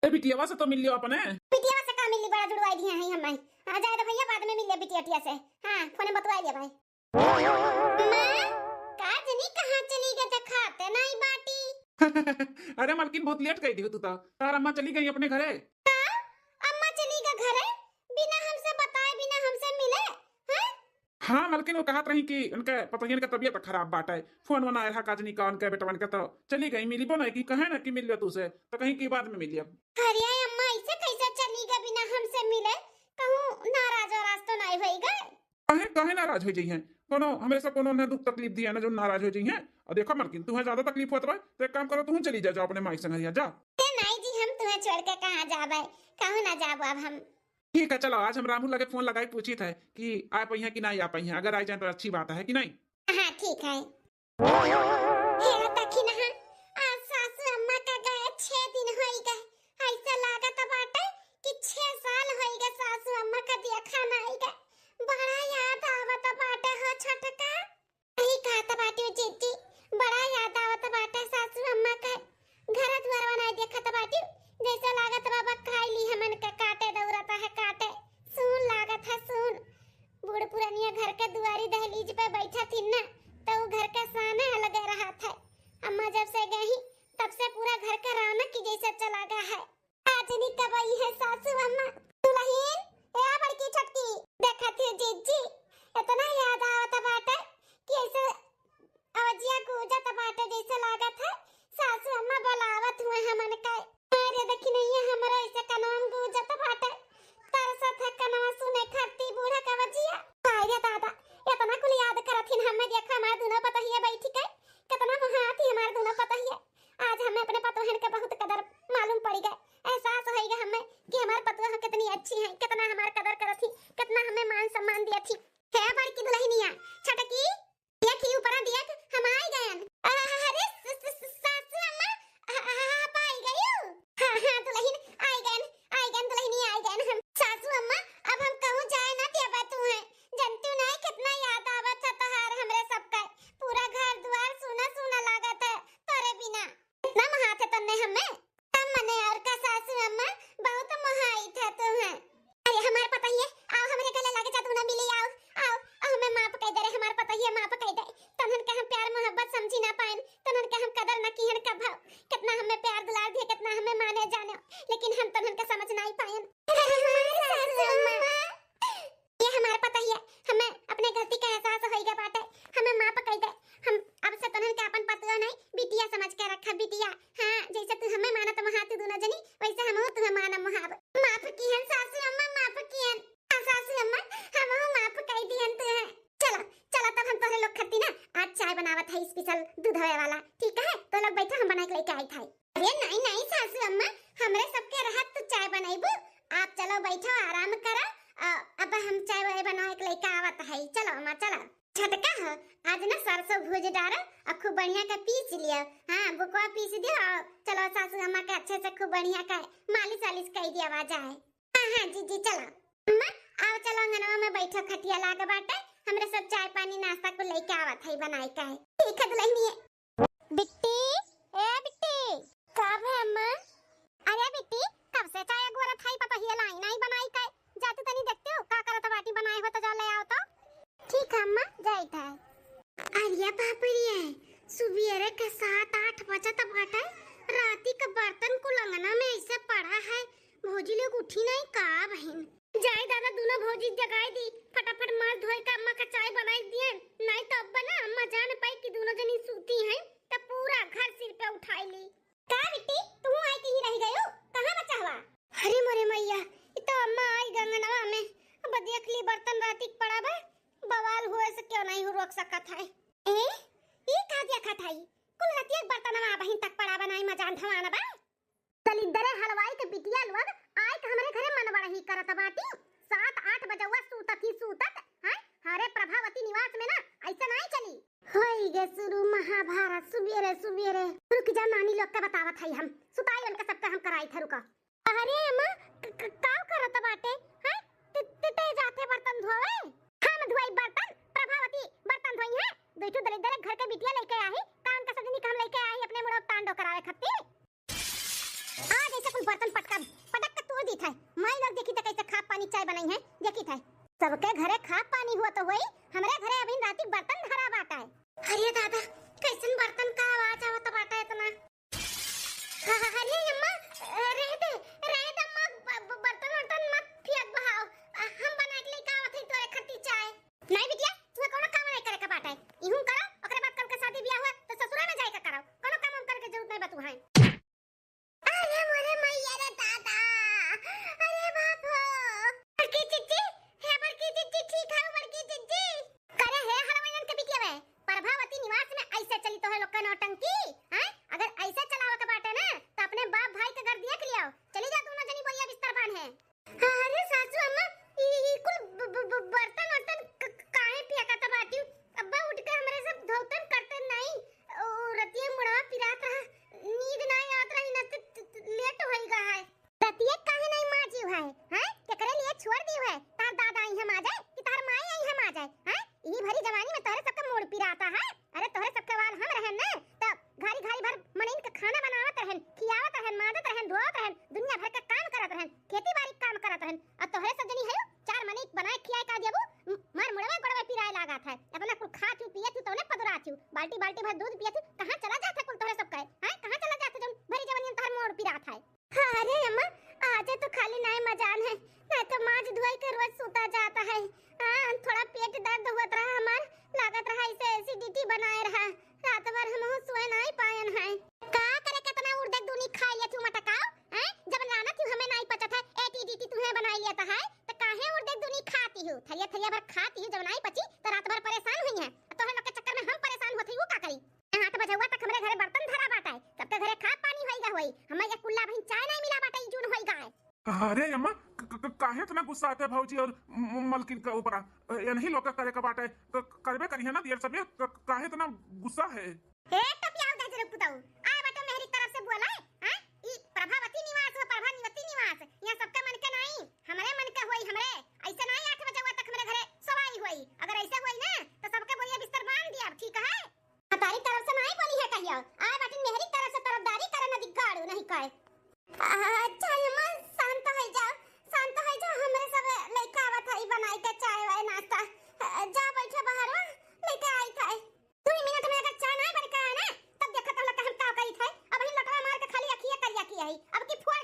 ए बिटियावा से तो मिल लियो अपने। बिटिया से का मिली बड़ा जुड़वाई दिया है हमें। हां जाए तो भैया बाद में मिल ले बिटिया से। हां फोन बतवाई ले भाई। मां काजनी कहां चली गई तो खाते नहीं बाटी। अरे मालकिन बहुत लेट गई थी तू तो, तार अम्मा चली गई अपने घरे। अम्मा चली गई घरे बिना हमसे बताए बिना हमसे मिले। हैं हाँ मालकिन वो कहत रही कि उनके पतोहियन का तबीयत खराब बाटा है, फोन वना रहा काजनी का उनके बेटवन का तो चली गई मिली बोला कि कहे ना कि मिल लियो तुसे तो कहीं की बाद में मिली। अब अरे अम्मा ऐसे कैसे चली गई बिना हमसे मिले, कहूं नाराज और तो नहीं होई गए। कहे नाराज हो जाइए कोनो हमेशा कोनो ने दुख तकलीफ दिया ना जो नाराज हो जाइए। और देखो मालकिन तुम्हें ज्यादा तकलीफ होत बा तो एक काम करो तुम चली जाओ अपने माई संग जा। नहीं जी हम तुम्हें छोड़ के कहां जाबे, कहूं ना जाबो अब हम। ठीक है चलो आज हम रामू लगे फोन लगाई पूछी थे कि आ पाई है कि नहीं आ पाई है, अगर आ जाए तो अच्छी बात है कि नहीं। हां ठीक है। हे तखी ना आज सासू अम्मा का गए 6 दिन होई गए, ऐसा लागत बाटे कि 6 साल होई गए सासू अम्मा का देखा नहीं गए। बड़ा याद आवत बाटे हो छटका नहीं कहत बाटे जीजी, बड़ा याद आवत बाटे सासू अम्मा का घर द्वार बनाए देखत बाटे जैसा लागत बाबा खाई ली हमन का काटे दौड़ता है काटे सुन लागत है सुन। बूढ़ पुरानिया घर के दुआरी दहलीज पे बैठा थी ना तो वो घर का सामने लगा रहा था। अम्मा जब से गई तब से पूरा घर का रौनक की जैसा चला गया है। आज नहीं कब आई है सासू अम्मा। दुल्हन ए बड़की छटकी देखा थी जीजी इतना याद आवत बाटे कि ऐसे अवजिया गुजत बाटे जैसे लागत है सासू अम्मा बुलावत हुए हमन का। अरे देखी नहीं है हमरा ऐसे कनवा गुजत बाटे तरसत है कनवा सुने खाती बूढ़ा का वजिया। अरे दादा इतना कुल याद करथिन हमें देखा हमार दोनों पतहिया बैठी के कितना महाती हमार दोनों पतहिया। आज हमें अपने पतोहन के बहुत कदर मालूम पड़ी गए, एहसास होई गया हमें कि हमार पतोह कितनी अच्छी है, कितना हमार कदर करथी, कितना हमें मान सम्मान दिया थी। है बड़की दुल्हनिया छटकी देखी ऊपर देख हम आई गए। अरे सासू अम्मा आप आई गई हो। हां दुल्हन आई गए दुल्हनी आई गए हम। सासू अम्मा अब हम कहूं जाए ना देबे तू है जनतू नहीं कितना याद आवत है तोहार हमरे सबका पूरा घर द्वार सुना सुना लागत है तोरे बिना इतना महात है तन्ने हमें तब मने और का सासू अम्मा बहुत महाई था तू है। अरे हमार पता ही है आओ हमरे गले लगे जा तू ना मिली आओ आवत है स्पेशल दूध वाला, ठीक है? तो लोग बैठो, हम बना के लेके आई थे। अरे नहीं नहीं सासू अम्मा, हमरे सबके रहत तो चाय बनाइबू, आप चलो बैठो आराम करो। अब हम चाय वाय बना के लेके आवत है, चलो अम्मा चलो। छटका हो आज ना सरसों भूज डालो और खूब बढ़िया का पीस लियो। हाँ बुकवा पीस दियो, चलो सासू अम्मा के अच्छे से खूब बढ़िया का मालिश वालिश कर दिया आवाज आए। हाँ हाँ जी जी चलो अम्मा, आओ चलो अंगनवा में बैठो, खटिया लागे बाटे, हमरे सब चाय पानी नाश्ता को लेके आवत है बनाई का है। ठीक है दुल्हनिए। बिट्टी, ए बिट्टी, कब है अम्मा? अरे बिट्टी कब से चाय गोरा थाई पपहिया लाई नहीं बनाई का, जाते तनी देखते हो का करत बाटी बनाए हो तो जा ले आओ तो। ठीक है अम्मा जाई था। अरे बाप रे, सुबेरे के 7-8 बजे तक बाटे, राती का बर्तन को लंगना में ऐसे पड़ा है, भौजी लोग उठी नहीं का बहन। जाए दादा दोनों भौजी जगाई दी, फटाफट मार धोए का अम्मा का चाय बनाई दिए, नहीं तो अब ना अम्मा जान पाई कि दोनों जनी सूती हैं, तब पूरा घर सिर पे उठाई ली। का बिट्टी तू आई कहीं रह गयो, कहां बचा हुआ? अरे मोरे मैया, ये तो अम्मा आई गंगनवा में, अब देख ली बर्तन राती पड़ा बा, बवाल हुए से क्यों नहीं रोक सकत है। ए ये का देखा थाई, कुल राती एक बर्तनवा बहिन तक पड़ा बनाई मजान धवाना बा। दलिद्रे हलवाई के बिटिया लोग आए के हमरे घरे मन बड़ा ही करत बाटी, 7-8 बजवा सूतत ही सूतत हैं। हरे प्रभावती निवास में ना ऐसा नहीं चली। होई गे शुरू महाभारत सुबेरे सुबेरे। रुक जा नानी लोग के बतावत है, हम सुताई उनका सबका हम कराई थे, रुका। अरे अम्मा का करत बाटे हैं, ते जाते बर्तन धोवे, हम धोई बर्तन, प्रभावती बर्तन धोई है, बेटू दलिद्रे घर के बिटिया लेके आई, काम का सजनी काम लेके आई अपने मुड़ो तांडो करावे खातिर। आज ऐसे कोई बर्तन पटक के तोड़ दी था, माई लोग देखी तो कैसे खा पानी चाय बनाई है, देखी था सबके घरे खा पानी हुआ तो होई, हमरे घरे अभी राती बर्तन धरा बाटा है। अरे दादा कैसन बर्तन का आवाज आवत बाटा इतना। अरे अम्मा रह दे अम्मा, बर्तन मत फेंक बहाओ, हम बना के लेके आवत है तोरे खातिर चाय। नहीं बिटिया तू कोनो काम नहीं करे का बाटा है, इहू करो, ओकरे बाद कल के शादी ब्याह हुआ तो ससुरा में जाए का करो, कोनो काम हम करे के जरूरत नहीं बा तू है। अरे मोरे मैया रे दादा, अरे बाप हो, बड़की चिच्ची है, बड़की चिच्ची ठीक है, बड़की चिच्ची करे है हलवाईन के बिटिया वे, प्रभावती निवास में ऐसे चली तो है लोग का नौटंकी हैं। अगर ऐसे चलावा के बाटे ना तो अपने बाप भाई के घर देख लियो, चली जा दोनों जनी बोलिया बिस्तर बांध है। अरे सासू अम्मा ई कुल बर्तन काहे फेंका त बाटी, अब्बा उठ के हमरे सब धोतन करते नहीं, और रतिया मुड़वा पिरात रहा, नींद नहीं आत रही न लेट होइगा है। रतिया काहे नहीं माजी है हैं, केकरे लिए छोड़ दी है, तार दादा आई हम आ जाए कि तार माई आई हम आ जाए हैं, ई भरी जवानी में तोरे सबका मोड़ पिराता है। अरे तोरे सबके वाल हम रहन ना, तब घारी घारी भर मनीन के खाना बनावत रहन, खियावत रहन, मादत रहन, धोवत रहन, दुनिया भर के काम करत रहन, खेती बाड़ी काम करत रहन, और तोहरे सब जनी है 4 मनी बनाए खियाए का देबू, मार मुड़वा गड़वा पिराए लागत है, अपना कुल खा तू पिए तू तोने पदरा तू, बाल्टी बाल्टी भर दूध पिए तू, कहां चला जात है कुल तोहरे सब का हैं, कहां चला जात है जब भरी जवानी में तोहर मोड़ पिरात है। अरे अम्मा आज तो खाली नहीं मजान है, नहीं तो माज धोई के रोज सूता जाता है। थोड़ा पेट दर्द हुआ रहा हमार, लागत रहा इसे एसिडिटी बनाए रहा, रात भर हम सोए नहीं पायन है। का करे कितना उर्दक दूनी खा लिया तू मटकाओ हैं, जब लाना तू हमें नहीं पचा था, एटीडीटी तुम्हें बनाई लिया था है, तो काहे उर्दक दूनी खाती हो, थरिया थरिया भर खाती हो, जब नहीं पची तो रात भर परेशान हुई है, तो लोग के चक्कर में हम परेशान होते हो, का करी 8 बजे हुआ तक हमरे घरे बर्तन धरा बाटा है, सबके घरे खा पानी होइगा होई, हमें ये कुल्ला बहिन चाय नहीं मिला बाटा, ई जून होइगा है। अरे अम्मा काहे इतना गुस्सा आते भौजी और मलकिन के ऊपर, यही लोग का करे का बाटे तो करबे करिए ना देर सबे, काहे इतना गुस्सा है। ए टपिया उधर जरूर पुताऊ आए बाटे मेरी तरफ से बोला है, ई प्रभावती निवास हो, प्रभावती निवास, यहां सबका मन के नहीं, हमरे मन के होई, हमरे ऐसे नहीं 8 बजे तक हमरे घरे सवाई होई, अगर ऐसे होई ना तो सबके बोलिया बिस्तर बांध दिया, ठीक है। तारी तरफ से नहीं बोली है कहियो, आए बाटे मेरी तरफ से तरफदारी करे ना दिगाड़ू नहीं कहे। अच्छा अम्मा शांत हो जाओ, हमरे सब लइका आवत है बनाई के चाय वाय नाश्ता, जा बैठो बाहर लेके आई था, 2 मिनट में अगर चाय नहीं बन के आए ना तब देखत हम हम का करी था, अब ही लटवा मार के खाली अखिए करिया की आई, अब की फोड़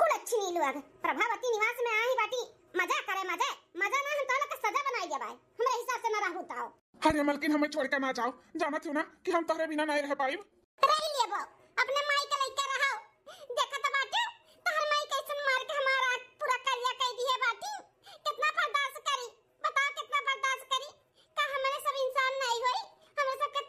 कुल अच्छी नहीं लोग प्रभावती निवास में आई बाटी, मजा करे मजा ना हम तो लोग के सजा बनाई देबाई, हमरे हिसाब से ना रहू ताओ। अरे मलकिन हमें छोड़ के ना जाओ, जानत हो ना कि हम तोहरे बिना नहीं रह पाइब। रह लेबो अपने माई के लइका रहो, देखत बाटी तोहर माई कैसन मार के हमारा पूरा करिया कह दी है बाटी, कितना बर्दाश्त करी बताओ, कितना बर्दाश्त करी, का हमरे सब इंसान नहीं होई, हमरे सब के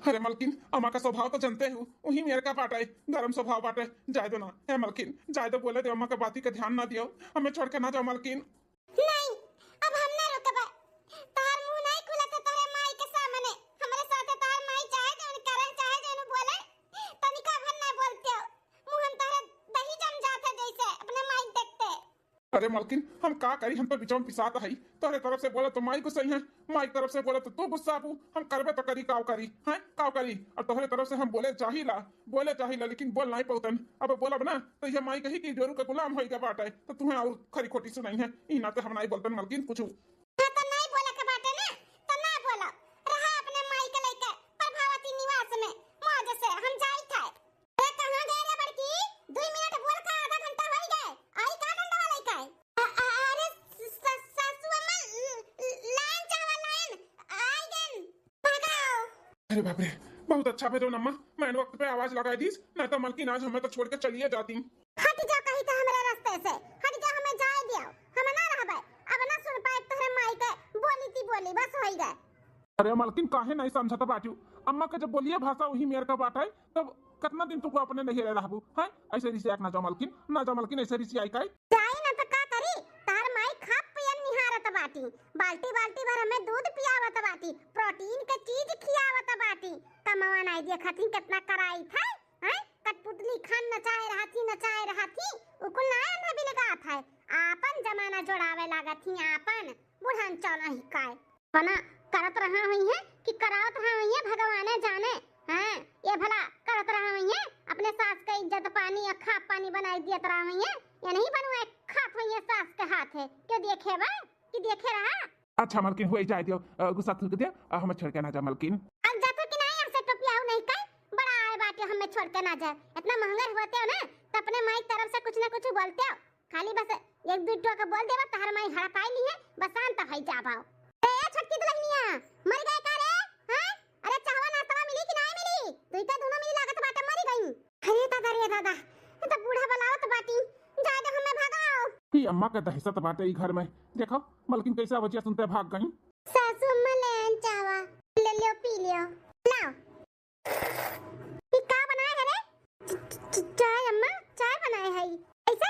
अरे मलकिन, अम्मा का स्वभाव तो जानते हो, वही मेरे का बाटा है, गरम स्वभाव बाटा है। जाए दो ना है मलकिन, जाए दो, बोले तो अम्मा का बाती का ध्यान ना दियो, हमें छोड़ के ना जाओ मलकिन। नहीं, अब हम ना रुकबा। तार मुंह नहीं खुला तो तारे माई के सामने हमरे साथे तार माई चाहे जौन करे चाहे जौन बोले तनिका भर ना बोलते हो। मुंह हम तारे दही जम जाते जैसे अपने माई देखते। अरे मलकिन, हम का करी, हम तो बिचौन पिसाता है। तोहरे तरफ से बोले तो माई को सही है, माई तरफ से बोले तो तू गुस्सा आबू। हम करबे तो करी, काव करी हैं, काव करी। और तोहरे तरफ से हम बोले चाहिला लेकिन बोल नहीं पौतन। अब बोलब ना तो ये माई कही कि जोरू का गुलाम होइगा बाटा है, तो तुम्हें और खरी खोटी सुनाई है। ई ना तो हम नहीं बोलतन मलकिन कुछ। हां तो नहीं बोला के बाटे ना, तो ना बोलो। रहा अपने माई के लेके प्रभावती निवास में मौज से हम जाई था। ए कहां गए रे बड़की? 2 मिनट बोल का आधा घंटा हो गए। आई का डंडा वाला का? अरे सासू अम्मा लाइन चावा लाइन आई गन भगाओ। अरे बाप रे, बहुत अच्छा भेजो नम्मा, मैंने वक्त पे आवाज लगाई दी, नहीं तो मलकिन आज हमें तो छोड़ के चलिए जाती। हट जा कहीं तो हमारे रास्ते से, हट जा, हमें जाए दियो। हम ना रहबे, अब ना सुन पाए तोहरे माई के बोली ती बोली बस होई गए। अरे मलकिन, काहे नहीं समझता बाटू? अम्मा का जब बोलिए भाषा वही मेरे का बाटा है, तब कितना दिन तुमको अपने नहीं रह रहबू हैं? ऐसे रिसिया ना जाओ मलकिन, ना जाओ मलकिन, ऐसे रिसिया आई काई जाई ना तो का करी? तार माई खाप पियन निहारत बाटी, बाल्टी बाल्टी भर हमें दूध पियावत बाटी, प्रोटीन के चीज खियावत बाटी। कमावा नहीं दिए खातिर कितना कराई था हैं? कटपुतली खान नचाए रहती उकुल ना अंधा भी लगा था। आपन जमाना जोड़ावे लागत थी, आपन बुढ़न चौना ही काय बना करत रहा हुई है कि करावत रहा हुई है, भगवान जाने। हां ये भला करत रहा हुई है, अपने सास का इज्जत पानी अखा पानी बनाई दियत रहा हुई है। ये नहीं बनवा खात हुई है सास के हाथ है, क्यों देखे बा कि देखे रहा। अच्छा मलकिन, हुई जाए दियो, गुस्सा थूक दियो, हमें छोड़ के ना जा मलकिन। अब जातो कि नहीं ऐसे टोपिया नहीं का बड़ा आए बाटे हमें छोड़ के ना जाए। इतना महंगा होते हो ना तो अपने माई तरफ से कुछ ना कुछ बोलते हो, खाली बस एक दूठो का बोल देबा तहर माई हड़काई ली है, बस शांत भई जा भाव। ए छटकी दुल्हनिया मर गए का रे? हां अरे चाहवा नाश्ता मिली कि नहीं मिली? दुईटा दोनों मिली लागत बाटे मरी गई। अरे दादा ये तो बूढ़ा बलावत बाटी, जा दे हमें भगाओ। ये अम्मा का दहशत बाटे ई घर में, देखो मलकिन कैसा बचिया सुनते भाग गई। सासू अम्मा ले चावा ले लियो पी लियो लाओ। ये का बनाया है रे? चाय अम्मा, चाय बनाए है। ऐसा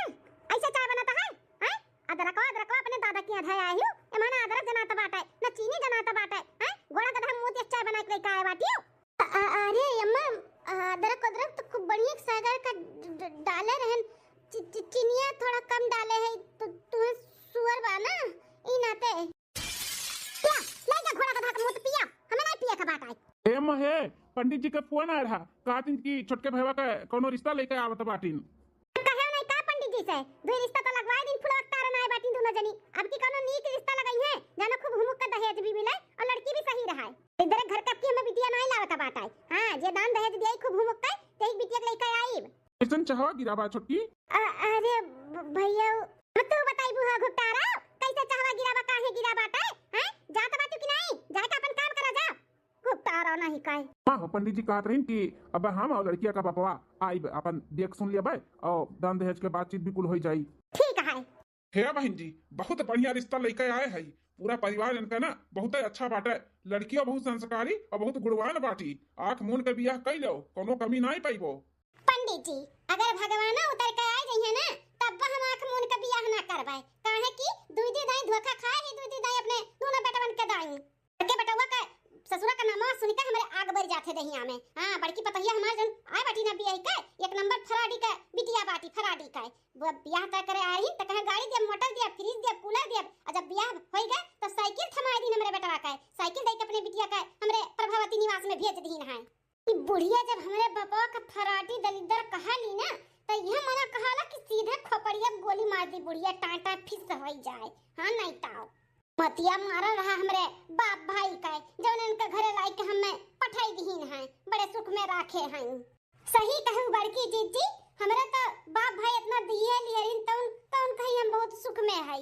ऐसा चाय बनाता है हैं? अदरक अपने दादा की आधा आई हूं, ए माना अदरक जनाता बाटा है ना चीनी जनाता बाटा है हैं? गोड़ा गधा मुंह चाय बना के लेके आए बाटियो। अरे अम्मा अदरक तो खूब बढ़िया सागर का डाले रहन, चीनिया थोड़ा कम डाले है तो तुम्हें सुअर बा ना ई नाते। पिया ले जा घोड़ा गधा का मुंह पिया, हमें नहीं पिया का बाटा है। ए महे, पंडित जी का फोन आ रहा, कहा दिन की छोटके भैया का कोनो रिश्ता लेके आवत बाटिन। कहे नहीं का पंडित जी से दो रिश्ता तो लगवाए दिन फुलक तारा नहीं बाटी दोनों जनी। अब की कोनो नीक रिश्ता लगाई है जानो, खूब हुमुक का दहेज भी मिले और लड़की भी सही रहा है। इधर घर का की हमें बिटिया नहीं लावत बाटा है। हां जे दान दहेज दिए खूब हुमुक का तेई बिटिया के लेके आई। ऐसन चाहवा गिराबा छोटकी? अरे भैया मत तू बताई बुहा घुटारा कैसे चाहवा गिराबा काहे गिराबाटा हैं? जात बातू कि नहीं जाके अपन काम करा जा, घुटारा नहीं काहे। हां पंडित जी कहत रहिन कि अब हम और लड़किया का पापा आई अपन देख सुन लिया भाई, और दान दहेज के बातचीत भी कुल हो जाई। ठीक है हे बहन जी, बहुत बढ़िया रिश्ता लेके आए है, पूरा परिवार इनका ना बहुत अच्छा बाटे। लड़कियों बहुत संस्कारी और बहुत गुणवान बाटी, आंख मूंद के बियाह कई लो, कोनो कमी नहीं पाइबो। पंडित जी अगर भगवान उतर के आ जाइए ना तब हम आंख मूंद के बियाह ना करवाए, काहे कि दूधी दाई धोखा खाए ही दूधी दाई अपने दोनों बेटवन के दाई के बेटवा का ससुरा का नाम सुन के हमरे आग बढ़ जाते दहिया में। हां बड़की पतहिया हमार जन आए बाटी ना बियाह के एक नंबर फराडी का बिटिया बाटी फराडी का वो बियाह तय करे आई त कहे गाड़ी दे, मोटर दे, फ्रिज दे, कूलर दे। और जब बियाह होई गए तो साइकिल थमाई दी हमरे बेटवा का, साइकिल दे के अपने बिटिया का हमरे प्रभावती निवास में भेज दीन है। ई बुढ़िया जब हमरे बाबा का फराडी दलिदर कहा ली ना तो यह मना कहाला कि सीधे खोपड़िया गोली मार दी बुढ़िया टाटा फिस होई जाए। हां नहीं ताओ मतिया मारा रहा हमरे बाप भाई का जौन उनके घरे लाई के हमें पठाई दीन है, बड़े सुख में राखे हैं। सही कहू बड़की जीजी, हमरे तो बाप भाई इतना दिए लिहरिन तौन कहीं हम बहुत सुख में है।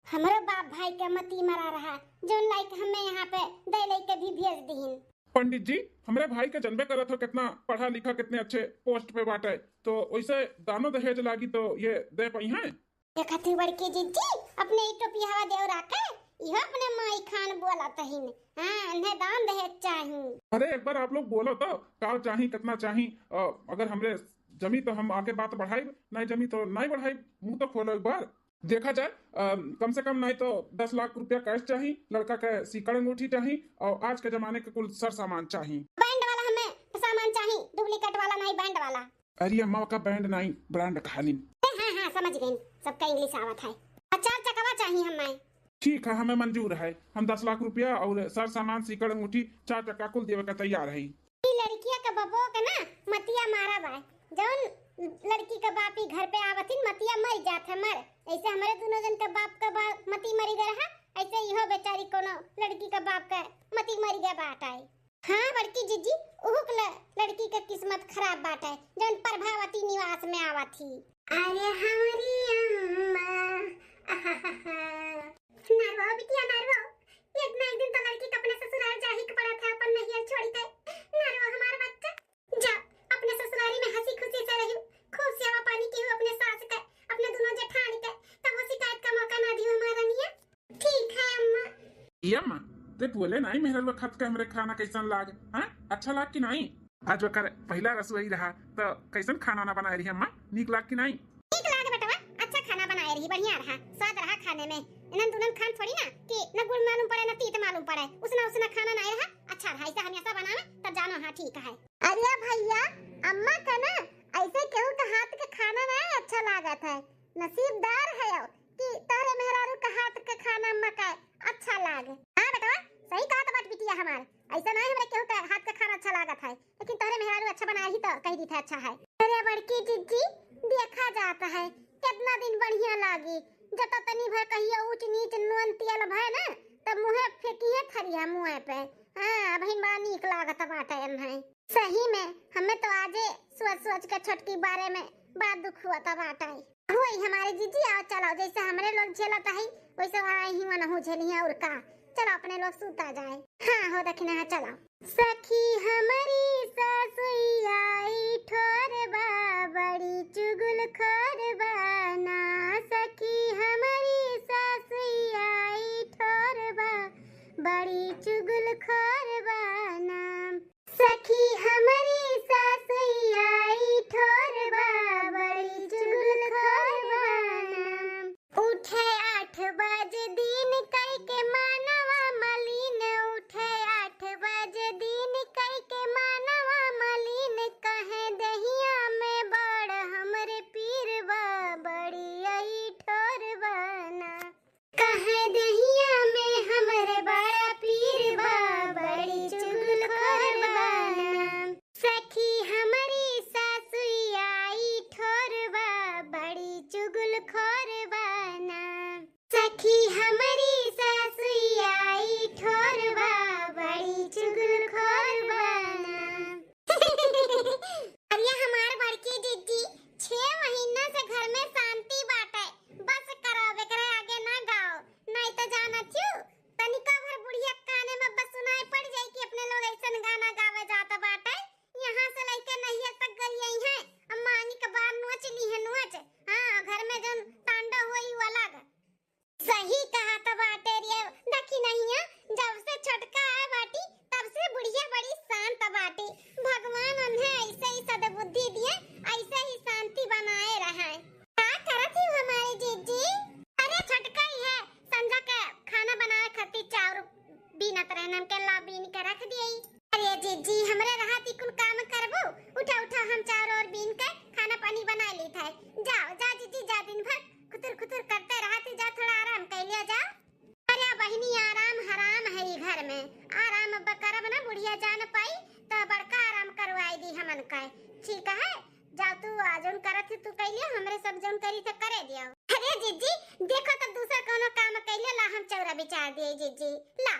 हमरे बाप भाई के मती मरा रहा जौन लाई के हमें यहाँ पे दे ले के भी भेज दीन। पंडित जी हमरे भाई के जनबे करत हो कितना पढ़ा लिखा, कितने अच्छे पोस्ट पे बाटे, तो वैसे दानो दहेज लागी तो ये दे पाई हैं। देखती बड़की जीजी अपने टोपी हवा देव राखे इहो अपने माई खान बोला तहिन। हां इन्हें दान दहेज चाहिए। अरे एक बार आप लोग बोलो तो का चाही कितना चाही, अगर हमरे जमी तो हम आगे बात बढ़ाई, नहीं जमी तो नहीं बढ़ाई। मुंह तो खोलो एक बार, देखा जाए। कम से कम नहीं तो 10 लाख रुपया कैश चाहिए, लड़का के सीकड़ अंगूठी चाहिए और आज के जमाने के कुल सर सामान चाहिए। बैंड वाला हमें सामान चाहिए, डुप्लीकेट वाला नहीं, बैंड वाला। अरे अम्मा का बैंड नहीं, ब्रांड खाली। हाँ हाँ समझ गई, सबका इंग्लिश आवत है। 4 चकवा चाहिए हमें। ठीक है, हमें मंजूर है। हम 10 लाख रुपया और सर सामान सीकड़ अंगूठी 4 चक्का कुल देवे का तैयार है। लड़किया का बबो के ना मतिया मारा बा, जौन लड़की का बाप ही घर पे आवतिन मतिया मर जात है मर। ऐसे हमारे दोनों जन का बाप का मती मरी गया है, ऐसे इहो बेचारी कोनो लड़की का बाप का मती मरी गया बाट है। हाँ बड़की जीजी, उहुक लड़की का किस्मत खराब बाट है जौन प्रभावती निवास में आवत थी। अरे हमारी अम्मा नारवा बिटिया नारवा, एक ना एक दिन तो लड़की का अपने ससुराल जाही के पड़ा था, अपन नहीं छोड़ी थे। नारवा हमारा बच्चा जा अपने ससुराली में हंसी खुशी से रही, खूब सेवा पानी की हो अपने सास का, अपने दोनों जेठानी का, तब वो शिकायत का मौका ना दियो हमारा निया। ठीक है अम्मा। ये अम्मा ते बोले नहीं मेहर वक्त के हमरे खाना कैसन लाग, हां अच्छा लाग कि नहीं? आज वकर पहला रसोई रहा तो कैसन खाना ना बनाई रही अम्मा, नीक लाग कि नहीं? ठीक लाग बेटवा, अच्छा खाना बनाई रही, बढ़िया रहा, स्वाद रहा खाने में। इनन दुनन खान थोड़ी ना कि न गुड़ मालूम पड़े न तीत मालूम पड़े, उसना उसना खाना नहीं रहा, अच्छा रहा। ऐसा हमेशा बनावे तब जानो हां ठीक है। अरे भैया अम्मा का ना ऐसे केहू का हाथ का खाना ना अच्छा लागत है, नसीबदार है कि तारे मेहरारू का हाथ का खाना अम्मा का अच्छा लागे। हां बेटा सही कहा तो बात बिटिया हमार, ऐसा नहीं हमरे केहू का हाथ का खाना अच्छा लागत है, लेकिन तारे मेहरारू अच्छा बनाई ही तो कह दी था अच्छा है। अरे बड़की जीजी देखा जाता है कितना दिन बढ़िया लागी, जब तनी भर कहियो ऊंच नीच नून तेल भय ना तब मुंह फेंकी है खरिया मुंह पे। हां बहन बड़ा नीक लागत बाटे है सही में। हमें तो आजे सोच के छोटकी बारे में बड़ा दुख हुआ था बाटे। होई हमारे जीजी आओ चलो, जैसे हमरे लोग झेलत है वैसे आई ही मन हो झेली और का। चलो अपने लोग सूता जाए। हां हो दखना है चलो। सखी हमारी सासुई आई ठोरबा बड़ी चुगल खोरबा ना, सखी हमारी सासुई आई ठोरबा बड़ी चुगल खोरबा ना, सखी हमारी सासुई आई ठोरबा बड़ी चुगल खोरबा ना। उठे 8 बजे दिन कई के मानवा मलिन, उठे 8 बजे दिन कई के मानवा मलिन, कहे दहिया में बड़ हमरे पीरबा बड़ी आई ठोरबा ना, कहे दहिया में हमरे बड़ा पीरबा बड़ी चुगल खोरबा ना, सखी हमारी सासुई आई ठोरबा बड़ी चुगल खोरबा ना, सखी हमारी सासुई आई ठोरबा बड़ी चुगल खोरबा ना। अरे हमार बड़की जीजी 6 महीना से घर में शांति बाटे, बस करावे करे आगे ना गाओ, नहीं तो जाना थी तनिका भर बुढ़िया काने में बस सुनाई पड़ जाई कि अपने लोग ऐसन गाना गावे जाता बाटे। यहाँ से लेके नहिया तक गई है, अम्मा आनी के बार नोच ली है नोच। हां घर में जन तांडव होई वो अलग। सही कहा तो बाटे रे, देखी नहीं है जब से छोटका है बाटी तब से बुढ़िया बड़ी शांत बाटी। भगवान उन्हें ऐसे ही सद्बुद्धि दिए, ऐसे ही शांति बनाए रहे। क्या करत ही हमारी जीजी? अरे छोटका ही है, संजा के खाना बनाए खातिर चाउर बीनत रहन के ला बीन के रख दिए। अरे जीजी हमरे रहती कुल काम करबो, उठा उठा हम चाउर और बीन के खाना पानी बना ली था। जाओ जा जीजी जा, दिन भर खुतर खुतर करते रहती, जा थोड़ा आराम कर लिया जा। अरे बहनी आराम हराम है ही घर में, आराम करब ना बुढ़िया जान पाई तो बड़का आराम करवाई दी हमन का। ठीक है जाओ तू आजन करत तू कइले, हमरे सब जन करी तो करे दियो। अरे जीजी देखो तो दूसरा कोनो काम कइले ला हम चौरा बिचार दिए जीजी ला।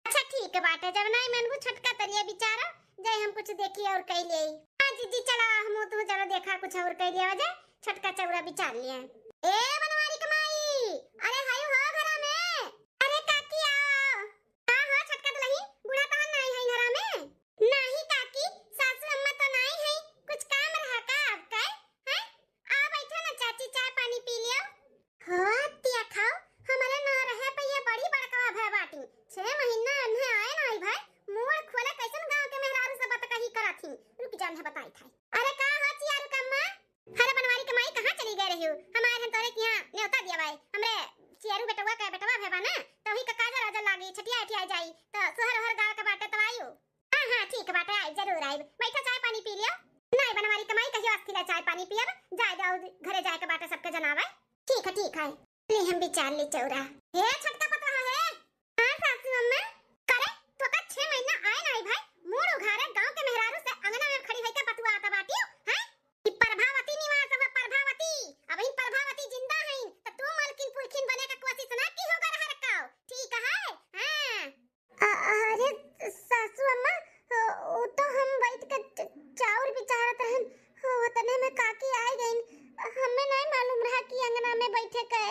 अच्छा ठीक बात है, जब नहीं मनबू छटका तरिया बिचारो जाए हम कुछ देखिए और कइले। हां जीजी चला हम तो जरा देखा कुछ और कइले वजह छटका चौरा बिचार लिया। ए बनवारी कमाई, अरे हाय हो घरा में, अरे काकी आओ। हां हां छटका तो नहीं, बूढ़ा तो नहीं है घरा में। नहीं काकी सासू अम्मा तो नहीं है, कुछ काम रहा का आपका? हैं आ बैठो ना चाची, चाय पानी पी लियो। हां तिया खाओ, हमारे ना रहे पे ये बड़ी बड़का का दिया भाई हमरे चियारू बेटवा का बेटवा भेबा ना तो ही का काजर राजा लागी छटिया हटिया जाई तो सोहर हर गांव के बाटे तो आयो। हां ठीक बाटे आई जरूर आई बैठा चाय पानी पी लियो नहीं बनवारी कमाई कहियो अस्थिला चाय पानी पियब जाय जाओ घरे जाय के बाटे सबके जनावे ठीक है ले हम विचार ले चौरा हे छटका पता है हां सासू अम्मा करे तो का 6 महीना आए नहीं भाई मोड़ उघारे गांव के मेहरारू से अंगना में खड़ी है के पतुआ आता बाटियो हैं कि प्रभावती निवास है प्रभावती अब ही प्रभावती जिंदा है तो तू मालकिन पुरखिन बने का कोशिश ना की होगा रहा रखाओ ठीक है हां अरे सासू अम्मा वो तो हम बैठ के चाउर बिचारत रहन वतने में काकी आई गईन हमें नहीं मालूम रहा कि अंगना में बैठे के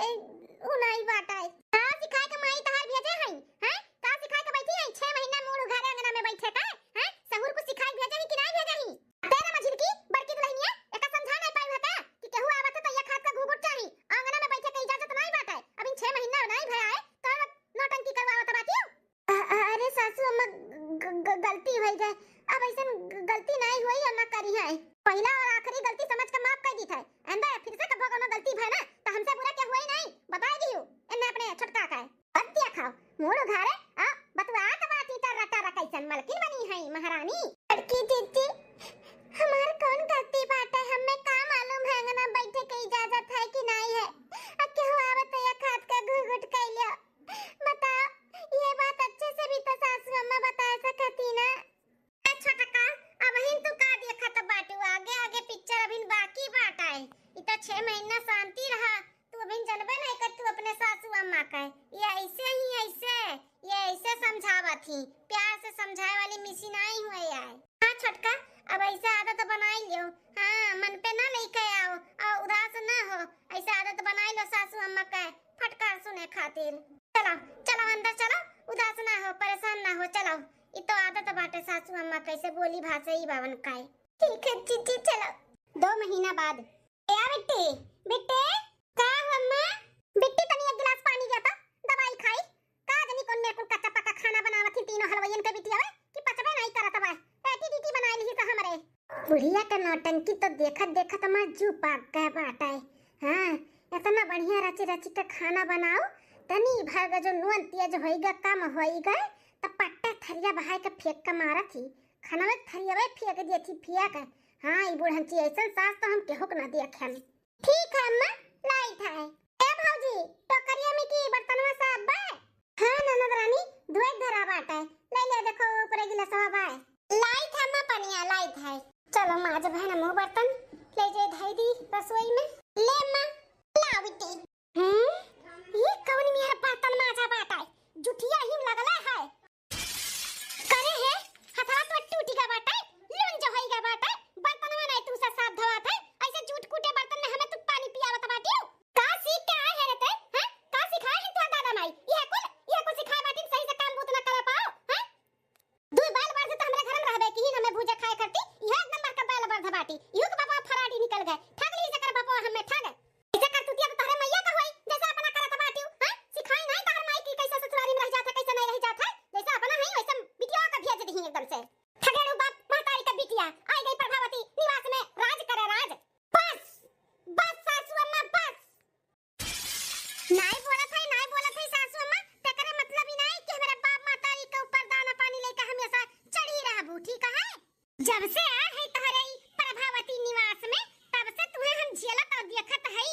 उनाई बाटाई का सिखाए के माई तहार भेजे हई हैं का सिखाए के बैठी हई 6 महीना मोड़ उघारे अंगना में बैठे का हैं सहूर को सिखाए भेजे हई कि नहीं भेजे हई तेरा मझिल की बड़की दुल्हनिया एका समझा नहीं पाई हता कि केहू आवत त एक हाथ का घूघुट चाही अंगना में बैठे के इजाजत नहीं बाटाई अब इन 6 महीना नहीं भय आए तो नौटंकी करवावत बाटियो अरे सासू अम्मा गलती हो गई अब ऐसा गलती नहीं हुई और ना करी है पहला और आखिरी गलती समझ के माफ कर दी था अंदर फिर से कब कोनो गलती भय ना तो हमसे बुरा क्या हुआ ही नहीं बता दियो इन्ने अपने छटका का है बत्तिया खाओ मोड़ घारे आ बतवा का बाती टर कैसन मलकिन बनी है महारानी लड़की दीदी हमार कौन गलती बात है हमें का मालूम है अंगना बैठे के इजाजत है कि नहीं है अब केहू आवत या खात का घुघुट कैलियो बताओ ये बात अच्छे से भी तो सासू अम्मा बता सकती ना छटका अब हिन तू का देखा तो बाटू आगे आगे पिक्चर अभी बाकी बाटा है इतना 6 महीना शांति रहा तू अभी जनबे नहीं कर तू अपने सासू अम्मा का ये ऐसे समझावत थी प्यार से समझाए वाली मिसी नहीं हुए यार हां छटका अब ऐसा आदत बनाई लियो हां मन पे ना लेके आओ और उदास ना हो ऐसा आदत बनाई लो सासू अम्मा का फटकार सुने खातिर चलो चलो अंदर चलो उदास ना हो परेशान ना हो चलो ये तो आदत बाटे सासू अम्मा कैसे बोली भाषा ही बावन का है ठीक है चिट्ठी चलो 2 महीना बाद ए बेटे बेटे का अम्मा बेटी तनी एक गिलास पानी देता दवाई खाई का जनी कोन में कुल कच्चा पक्का खाना बनावत थी तीनों हलवाईन के बिटिया कि पचबे नहीं करत बा पेटी टीटी बनाई ली तो हमरे बुढ़िया का नौटंकी तो देखत मैं जू पाक के बाटा है हां इतना बढ़िया रची के खाना बनाओ तनी भाग जो नून तेज होइगा कम होइगा त पट्टा थरिया बहाय के फेंक के मारा थी खाना में थरिया में फेंक दिया थी फेंक हां ई बुढ़ंची ऐसन सास तो हम केहू के ना देखन ठीक है अम्मा लाई था ए भौजी टोकरिया में की बर्तनवा सब बा हां ननद रानी धोए धरा बाटा ले ले देखो ऊपर गिलासवा बा लाई था अम्मा पनिया लाई था चलो माज बहन मुंह बर्तन ले जे धई दी रसोई में ले अम्मा ला बेटी ये कौन मेरा बर्तन माजा बाटा जुठिया ही लगला है करे है हथवा तो टूटी का बाटा लून जो होइगा बाटा बर्तन में नहीं तू से साथ धवात है ऐसे झूठ कूटे बर्तन में हमें तू पानी पियावत बाटियो का सीख के आए है रे हैं का सिखाए है तू दादा माई ये कुल सिखाए बाटी सही से काम बूत ना कर पाओ हैं दू बाल बार से तो हमरे घर में रहबे की हमें भूजा खाए करती यह एक नंबर का बाल बार धबाटी यू के बाबा फराडी निकल गए ठग ली से कर बाबा हमें ठग ऐसे कर तू तो तारे मैया का होई जैसा अपना करत बाटियो हैं सिखाई नहीं तार माई की कैसे ससुरारी में रह जाता कैसे नहीं रह जाता जैसा अपना है वैसा बिटिया का भेज दी एकदम से ठगेड़ू बाप महतारी का बिटिया आई गई प्रभावती निवास में राज करे राज बस सासू अम्मा बस नहीं बोला था सासू अम्मा तेरे मतलब ही नहीं कि मेरे बाप महतारी के ऊपर दाना पानी लेके हमेशा चढ़ी रहबू ठीक है जब से आ है तहरे प्रभावती निवास में तब से तुम्हें हम झेलत और देखत है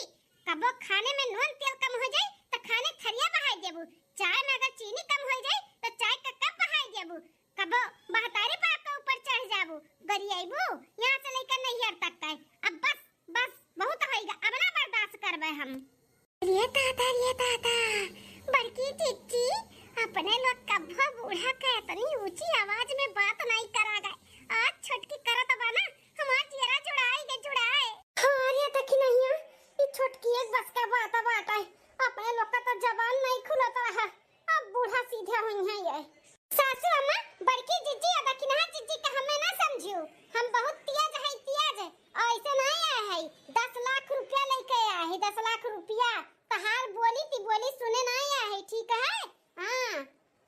कबो खाने में नून तेल कम हो जाए तो खाने थरिया बहाई देबू चाय में अगर चीनी कम हो जाए तो चाय का कप बहाई देबू कबो बहतारे पाप के ऊपर चढ़ जाबू गरियाबू यहां से लेकर नैहर तक का अब बस बहुत होएगा अब ना बर्दाश्त करबे हम ये ताता बड़की चिच्ची अपने लोग कब्बो बूढ़ा के इतनी ऊंची आवाज में बात नहीं करा गए आज छटकी करत बना हमार जीरा जुड़ाए और ये तक नहीं ये छटकी एक बस का बात है अपने लोग का तो जबान नहीं खुलत रहा अब बूढ़ा सीधे हुई है ये सासू अम्मा बड़की जिज्जी अदा कि ना जिज्जी का हमें ना समझियो हम बहुत तेज है ऐसे नहीं आए है 10 लाख रुपया लेके आए है 10 लाख रुपया तहार बोली सुने नहीं आए है ठीक है हां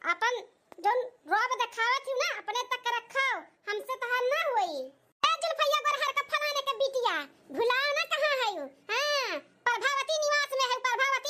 अपन जोन रोब दिखावे थी ना अपने तक रखाओ हमसे तहार ना होई ए जुल्फैया गोरहर का फलाने के बिटिया भुलाओ ना कहां है हां प्रभावती निवास में है प्रभावती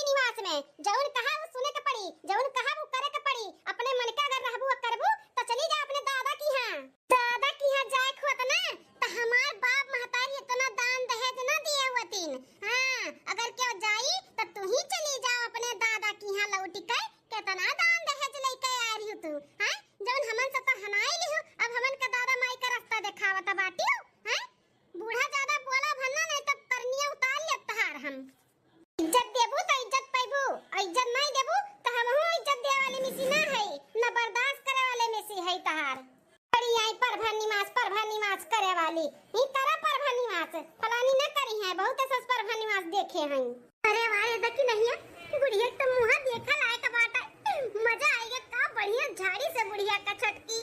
हैं। जौन कहा वो सुने के पड़ी, जौन कहा वो करे के पड़ी। अपने मन का अगर रहबू करबू तो चली जा अपने दादा की यहाँ। दादा की यहाँ जाए खोत ना तो हमार बाप महतारी इतना दान दहेज ना दिए हुआतीन। हां अगर क्यों जाई तो तू ही चली जा अपने दादा की यहाँ लौट के। कितना दान दहेज लेके आ रही तू? हां जौन हमन से तो हनाई लिहु, अब हमन का दादा माई का रास्ता दिखावत बाटियो। हां बूढ़ा ज्यादा बोला भन्ना नहीं तब करनिया उतार ले तहार हम। इज्जत देबू तो इज्जत पाइबू, और इज्जत नहीं देबू तो हमहू इज्जत दे वाले में से ना है, ना बर्दाश्त करे वाले में से है तहार। बड़ी आई परभा निवास करे वाली ई तरह परभा निवास फलानी न करी है, बहुत सस परभा निवास देखे हैं। अरे वाह देखी नहीं है बुढ़िया तो मुंह देखा लायक बाटा, मजा आएगा का बढ़िया झाड़ी से बुढ़िया का छटकी।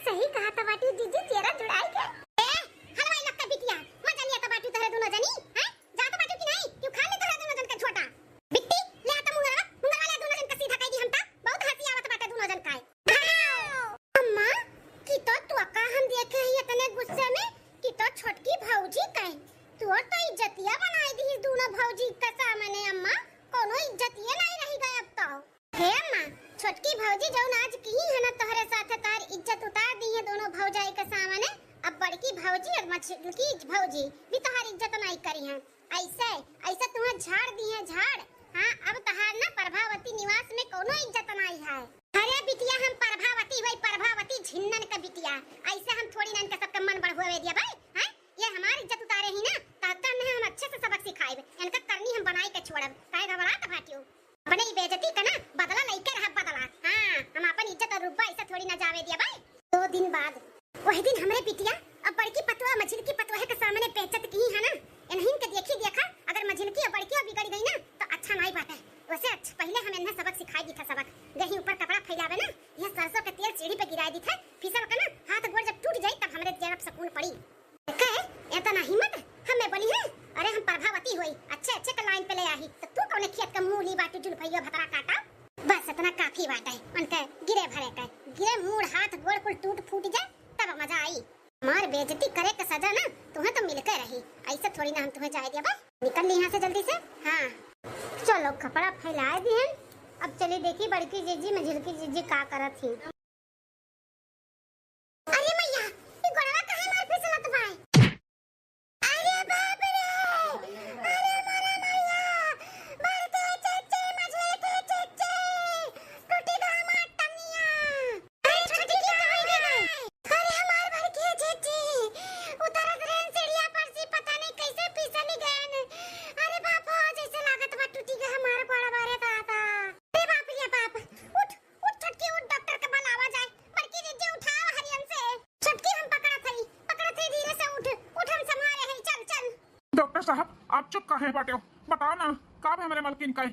सही कहा तो बाटी जीजी चेहरा जुड़ाई के। ए हलवाई लगता बिटिया मजा लिया तो बाटी तहरे दोनों जनी हैं जा तो बाटी की नहीं क्यों खा ले तहरे दोनों जन का छोटा बिट्टी ले आता मुंगरा ले दोनों जन का सीधा कह दी हमता बहुत हंसी आवत बाटे दोनों जन का। अम्मा की तो तू अका हम देखे ही इतने गुस्से में कि तो छोटकी भौजी कहे तू तो इज्जतिया बनाई दी दोनों भौजी का सामने। अम्मा कोनो इज्जतिया नहीं रही गए अब तो। हे अम्मा छोटकी भौजी जो आज की है ना तोहरे साथ तार इज्जत उतार दी है दोनों भौजाई के सामने। अब बड़की भौजी और मछली भौजी भी तोहार इज्जत नहीं करी है। ऐसे ऐसे तुम्हें झाड़ दी है झाड़। हां अब तहार ना प्रभावती निवास में कोनो इज्जत नहीं है। अरे बिटिया हम प्रभावती भाई प्रभावती झिन्नन का बिटिया ऐसे हम थोड़ी ना इनका सबका मन बढ़वावे दिया भाई। हां ये हमारी इज्जत उतारे ही ना तब ने हम अच्छे से सबक सिखाएब, इनका करनी हम बनाई के छोड़ब। काहे घबरात भाटियो अपने ही बेइज्जती का ना बदला लेके रह बदला। हां हम अपन इज्जत और रुतबा ऐसे थोड़ी ना जावे दिया भाई। 2 दिन बाद वही दिन हमरे बिटिया अब बड़की पतवा मझिल की पतवा के सामने बेइज्जत की है ना। इन्हीं के देखी देखा अगर मझिल की और बड़की बिगड़ गई ना तो अच्छा नहीं बात है। वैसे अच्छा पहले हम इन्हें सबक सिखाई दी था। सबक गही ऊपर कपड़ा फैलावे ना ये सरसों का तेल सीढ़ी पे गिराई दी था, फिसल का ना हाथ गोड़ जब टूट जाई तब हमरे जरब सकून पड़ी। कहे इतना हिम्मत हमें बोली है। अरे हम प्रभावती होई अच्छे अच्छे का लाइन पे ले आई तो तू कौन खेत का मूली बाटी जुलफैया भतरा काटा बस इतना काफी बात है। उनके गिरे भरे का गिरे मूड हाथ गोड़ कुल टूट फूट जाए तब मजा आई। मार बेइज्जती करे के सजा ना तुम्हें तो मिलकर रही, ऐसे थोड़ी ना हम तुम्हें जाए दिया बा। निकल ली यहाँ से जल्दी से। हाँ चलो कपड़ा फैला दिए अब चली देखी बड़की जीजी मझिलकी जीजी का करत थी। अरे मैया ये गोड़वा काहे मार फिसलत भाई। अरे बाप रे अरे मोरा मैया मारते चचे मझिलकी चचे टूटी हमार टंगिया। अरे छोटी की कहां गई? अरे हमार बड़की चची उतरत रेन सीढ़िया पर से पता नहीं कैसे फिसली गए। अरे बाप हो जैसे लागत बा टूटी गई हमारा बड़ा बारे था। अरे बाप रे बाप उठ उठ छोटकी उठ डॉक्टर के बुलावा जाए। बड़की जीजी उठाओ हरियन से। छोटकी हम पकड़ा थे धीरे से उठ हम संभाले हैं चल चल। डॉक्टर साहब आप चुप काहे बाटे हो? बताओ ना का है मेरे मलकिन का है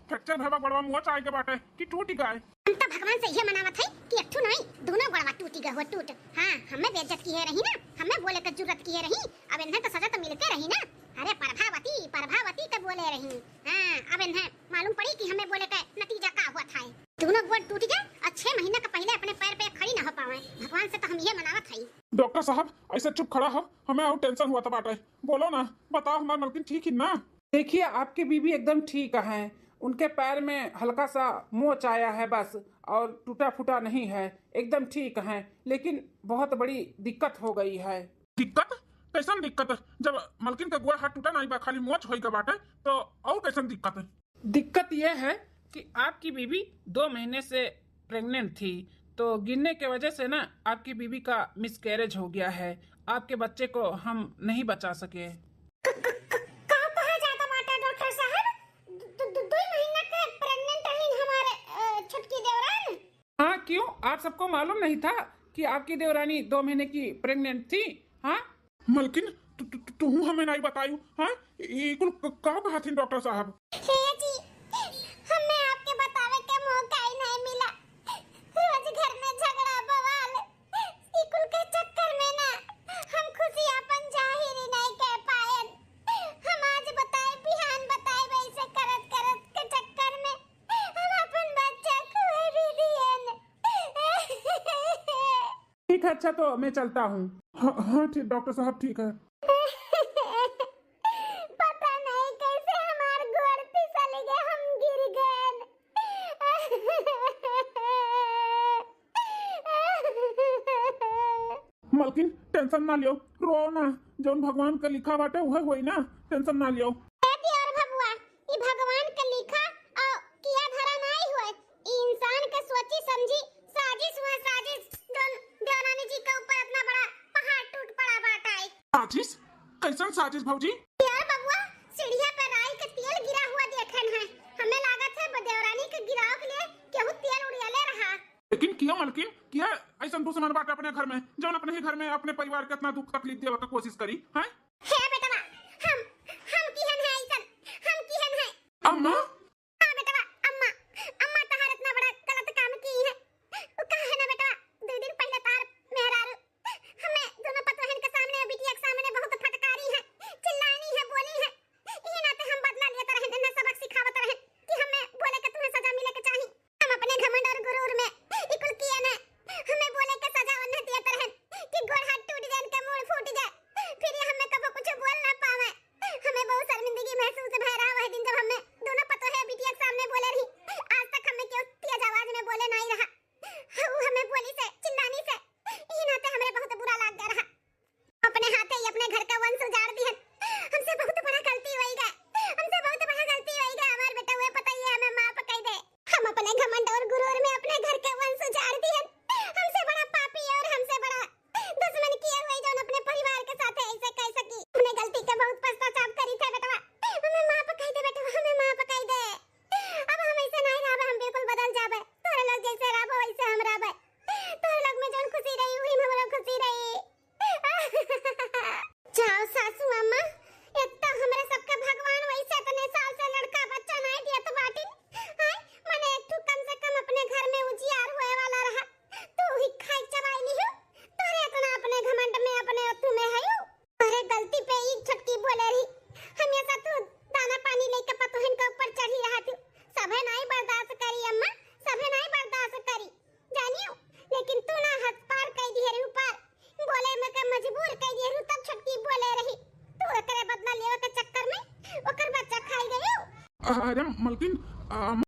फ्रैक्चर भैबा गड़वा मुंह चाहे के बाटे कि टूटी गए? हम तो भगवान से ये मनावत है कि अट्ठू नहीं दोनों गड़वा टूटी गए हो टूट। हां हमें बेइज्जत की है रही ना, हमें बोले का जरूरत की है रही। अब इन्हें तो सजा तो मिलके रही ना। अरे प्रभावती का बोले रही। हां अब इन्हें मालूम पड़ी कि हमें बोले का नतीजा का हुआ था। दोनों गोड़ टूट गए और 6 महीने का पहले अपने पैर पे खड़ी ना हो पावे। भगवान से तो हम ये मनावत है। डॉक्टर साहब ऐसे चुप खड़ा हो हमें और टेंशन हुआ था बाटे। बोलो ना बताओ हमारी मलकिन ठीक ही ना? देखिए आपकी बीबी एकदम ठीक है, उनके पैर में हल्का सा मोच आया है बस और टूटा फूटा नहीं है, एकदम ठीक है। लेकिन बहुत बड़ी दिक्कत हो गई है। दिक्कत? कैसन दिक्कत? जब मलकिन का गोड़ हाथ टूटा नहीं बा खाली मोच होई का बाटे तो और कैसन दिक्कत है? दिक्कत यह है कि आपकी बीबी 2 महीने से प्रेग्नेंट थी तो गिरने के वजह से ना आपकी बीबी का मिसकैरेज हो गया है। आपके बच्चे को हम नहीं बचा सके। कहाँ जाता बाटा डॉक्टर साहब? 2 महीने के प्रेग्नेंट रही हमारे छोटकी देवरान। हाँ क्यों आप सबको मालूम नहीं था कि आपकी देवरानी 2 महीने की प्रेग्नेंट थी? हाँ मलकिन तू हमें नहीं बतायू? हाँ ये कुल का कहा थी डॉक्टर साहब? हे जी हमें आपके बतावे के मौका ही नहीं मिला। रोज घर में झगड़ा बवाल इकुल के चक्कर में ना हम खुशी अपन जाहिर ही नहीं कह पाए। हम आज बताए बिहान बताए वैसे करत करत के चक्कर में हम अपन बच्चा खोए भी दिए। ठीक है, अच्छा तो मैं चलता हूँ। हाँ ठीक डॉक्टर साहब ठीक है। पता नहीं कैसे हमार गोड़ फिसल गए मलकिन टेंशन ना लियो, रो ना, जौन भगवान का लिखा बाटे उहे होई ना, टेंशन ना लियो। और भगवा ई भगवान के लिखा और किया धरा नहीं हुए, ई इंसान के सोची समझी साजिश हुआ, साजिश जोन देवरानी जी के ऊपर इतना बड़ा पहाड़ टूट पड़ा बाटा है। साजिश? कैसन साजिश भौजी? यार बबुआ, सीढ़िया पे राई के तेल गिरा हुआ देखन है, हमें लागत है देवरानी के गिराव के लिए केहू तेल उड़ियाले रहा। लेकिन किया मलकिन, किया ऐसा दुश्मन बाटे अपने घर में, जौन अपने ही घर में अपने परिवार के इतना दुख तकलीफ देवे का कोशिश करी हैं? हे बेटवा, हम किहन है ऐसन, हम किहन है? अम्मा? हां बेटवा, अम्मा तहार इतना बड़ा गलत काम की है। वो कहा है ना बेटवा, 2 दिन पहले तार मेहरारू हमें दोनों पतोहन के सामने, बिटिया के सामने बहुत फटकारी है, चिल्लानी है, बोली है। ये नाते हम बदला लेते रहे, इन्हें सबक सिखावत रहे कि हमें बोले के तुम्हें सजा मिले के चाहिए। हम अपने घमंड और गुरूर में इकुल किए ना, हमें बोले के सजा उन्हें देते रहे कि गोड़ हाथ टूट जाए, इनके मुंह फूट जाए, फिर ये हमें कबो कुछ बोल ना पावे। हमें बहुत शर्मिंदगी महसूस भय रहा वह दिन जब हमने दोनों पतोहे बिटिया के सामने बोले रही। आज तक हमें क्यों तेज आवाज में बोले नहीं रहा, वो हमें बोली से, चिल्लानी से, ये नाते हमें बहुत बुरा लग गया रहा। अपने हाथे ही अपने घर का वंश उजाड़ दिया, हमसे बहुत बड़ा गलती हुई गई, हमसे बहुत बड़ा गलती हुई गई। हमारे बेटा हुए पता ही है, हमें माफ कर दे। हम अपने घमंड और गुरूर में अपने घर के वंश उजाड़ दिए, हमसे बड़ा पापी और हमसे बड़ा दुश्मन किए हुए जो अपने परिवार के साथ ऐसे कह सकी। हमने गलती का बहुत पश्चाताप करी था बेटा, हमें माफ कर दे बेटा, हमें माफ कर दे। अब हम ऐसे नहीं रहबे, हम बिल्कुल बदल जाबे, तोरे लोग जैसे रहबो वैसे हम रहबे। तोरे लोग में जोन खुशी रही वही में हमरो खुशी रही। जाओ सासू अम्मा, एक तो हमरे सबके भगवान वैसे इतने साल से लड़का बच्चा नहीं दिया तो बाटी हां माने तू कम से कम अपने घर में उजियार होए वाला रहा, तू ही खाई चबाई ली हो। तोरे इतना अपने घमंड में अपने अथु में है, तोरे गलती पे एक छटकी बोले रही, हमेशा तू दाना पानी लेके पतोहन के ऊपर चढ़ी रहा थी। सभे नहीं बर्दाश्त करी अम्मा, सभे नहीं बर्दाश्त करी जानियो, लेकिन तू ना हद पार कर दी रे ऊपर, बोले में के मजबूर कर दी रू, तब छटकी बोले रही। तू एकरे बदला लेवे के चक्कर में ओकर बच्चा खाई गयो। अरे मलकिन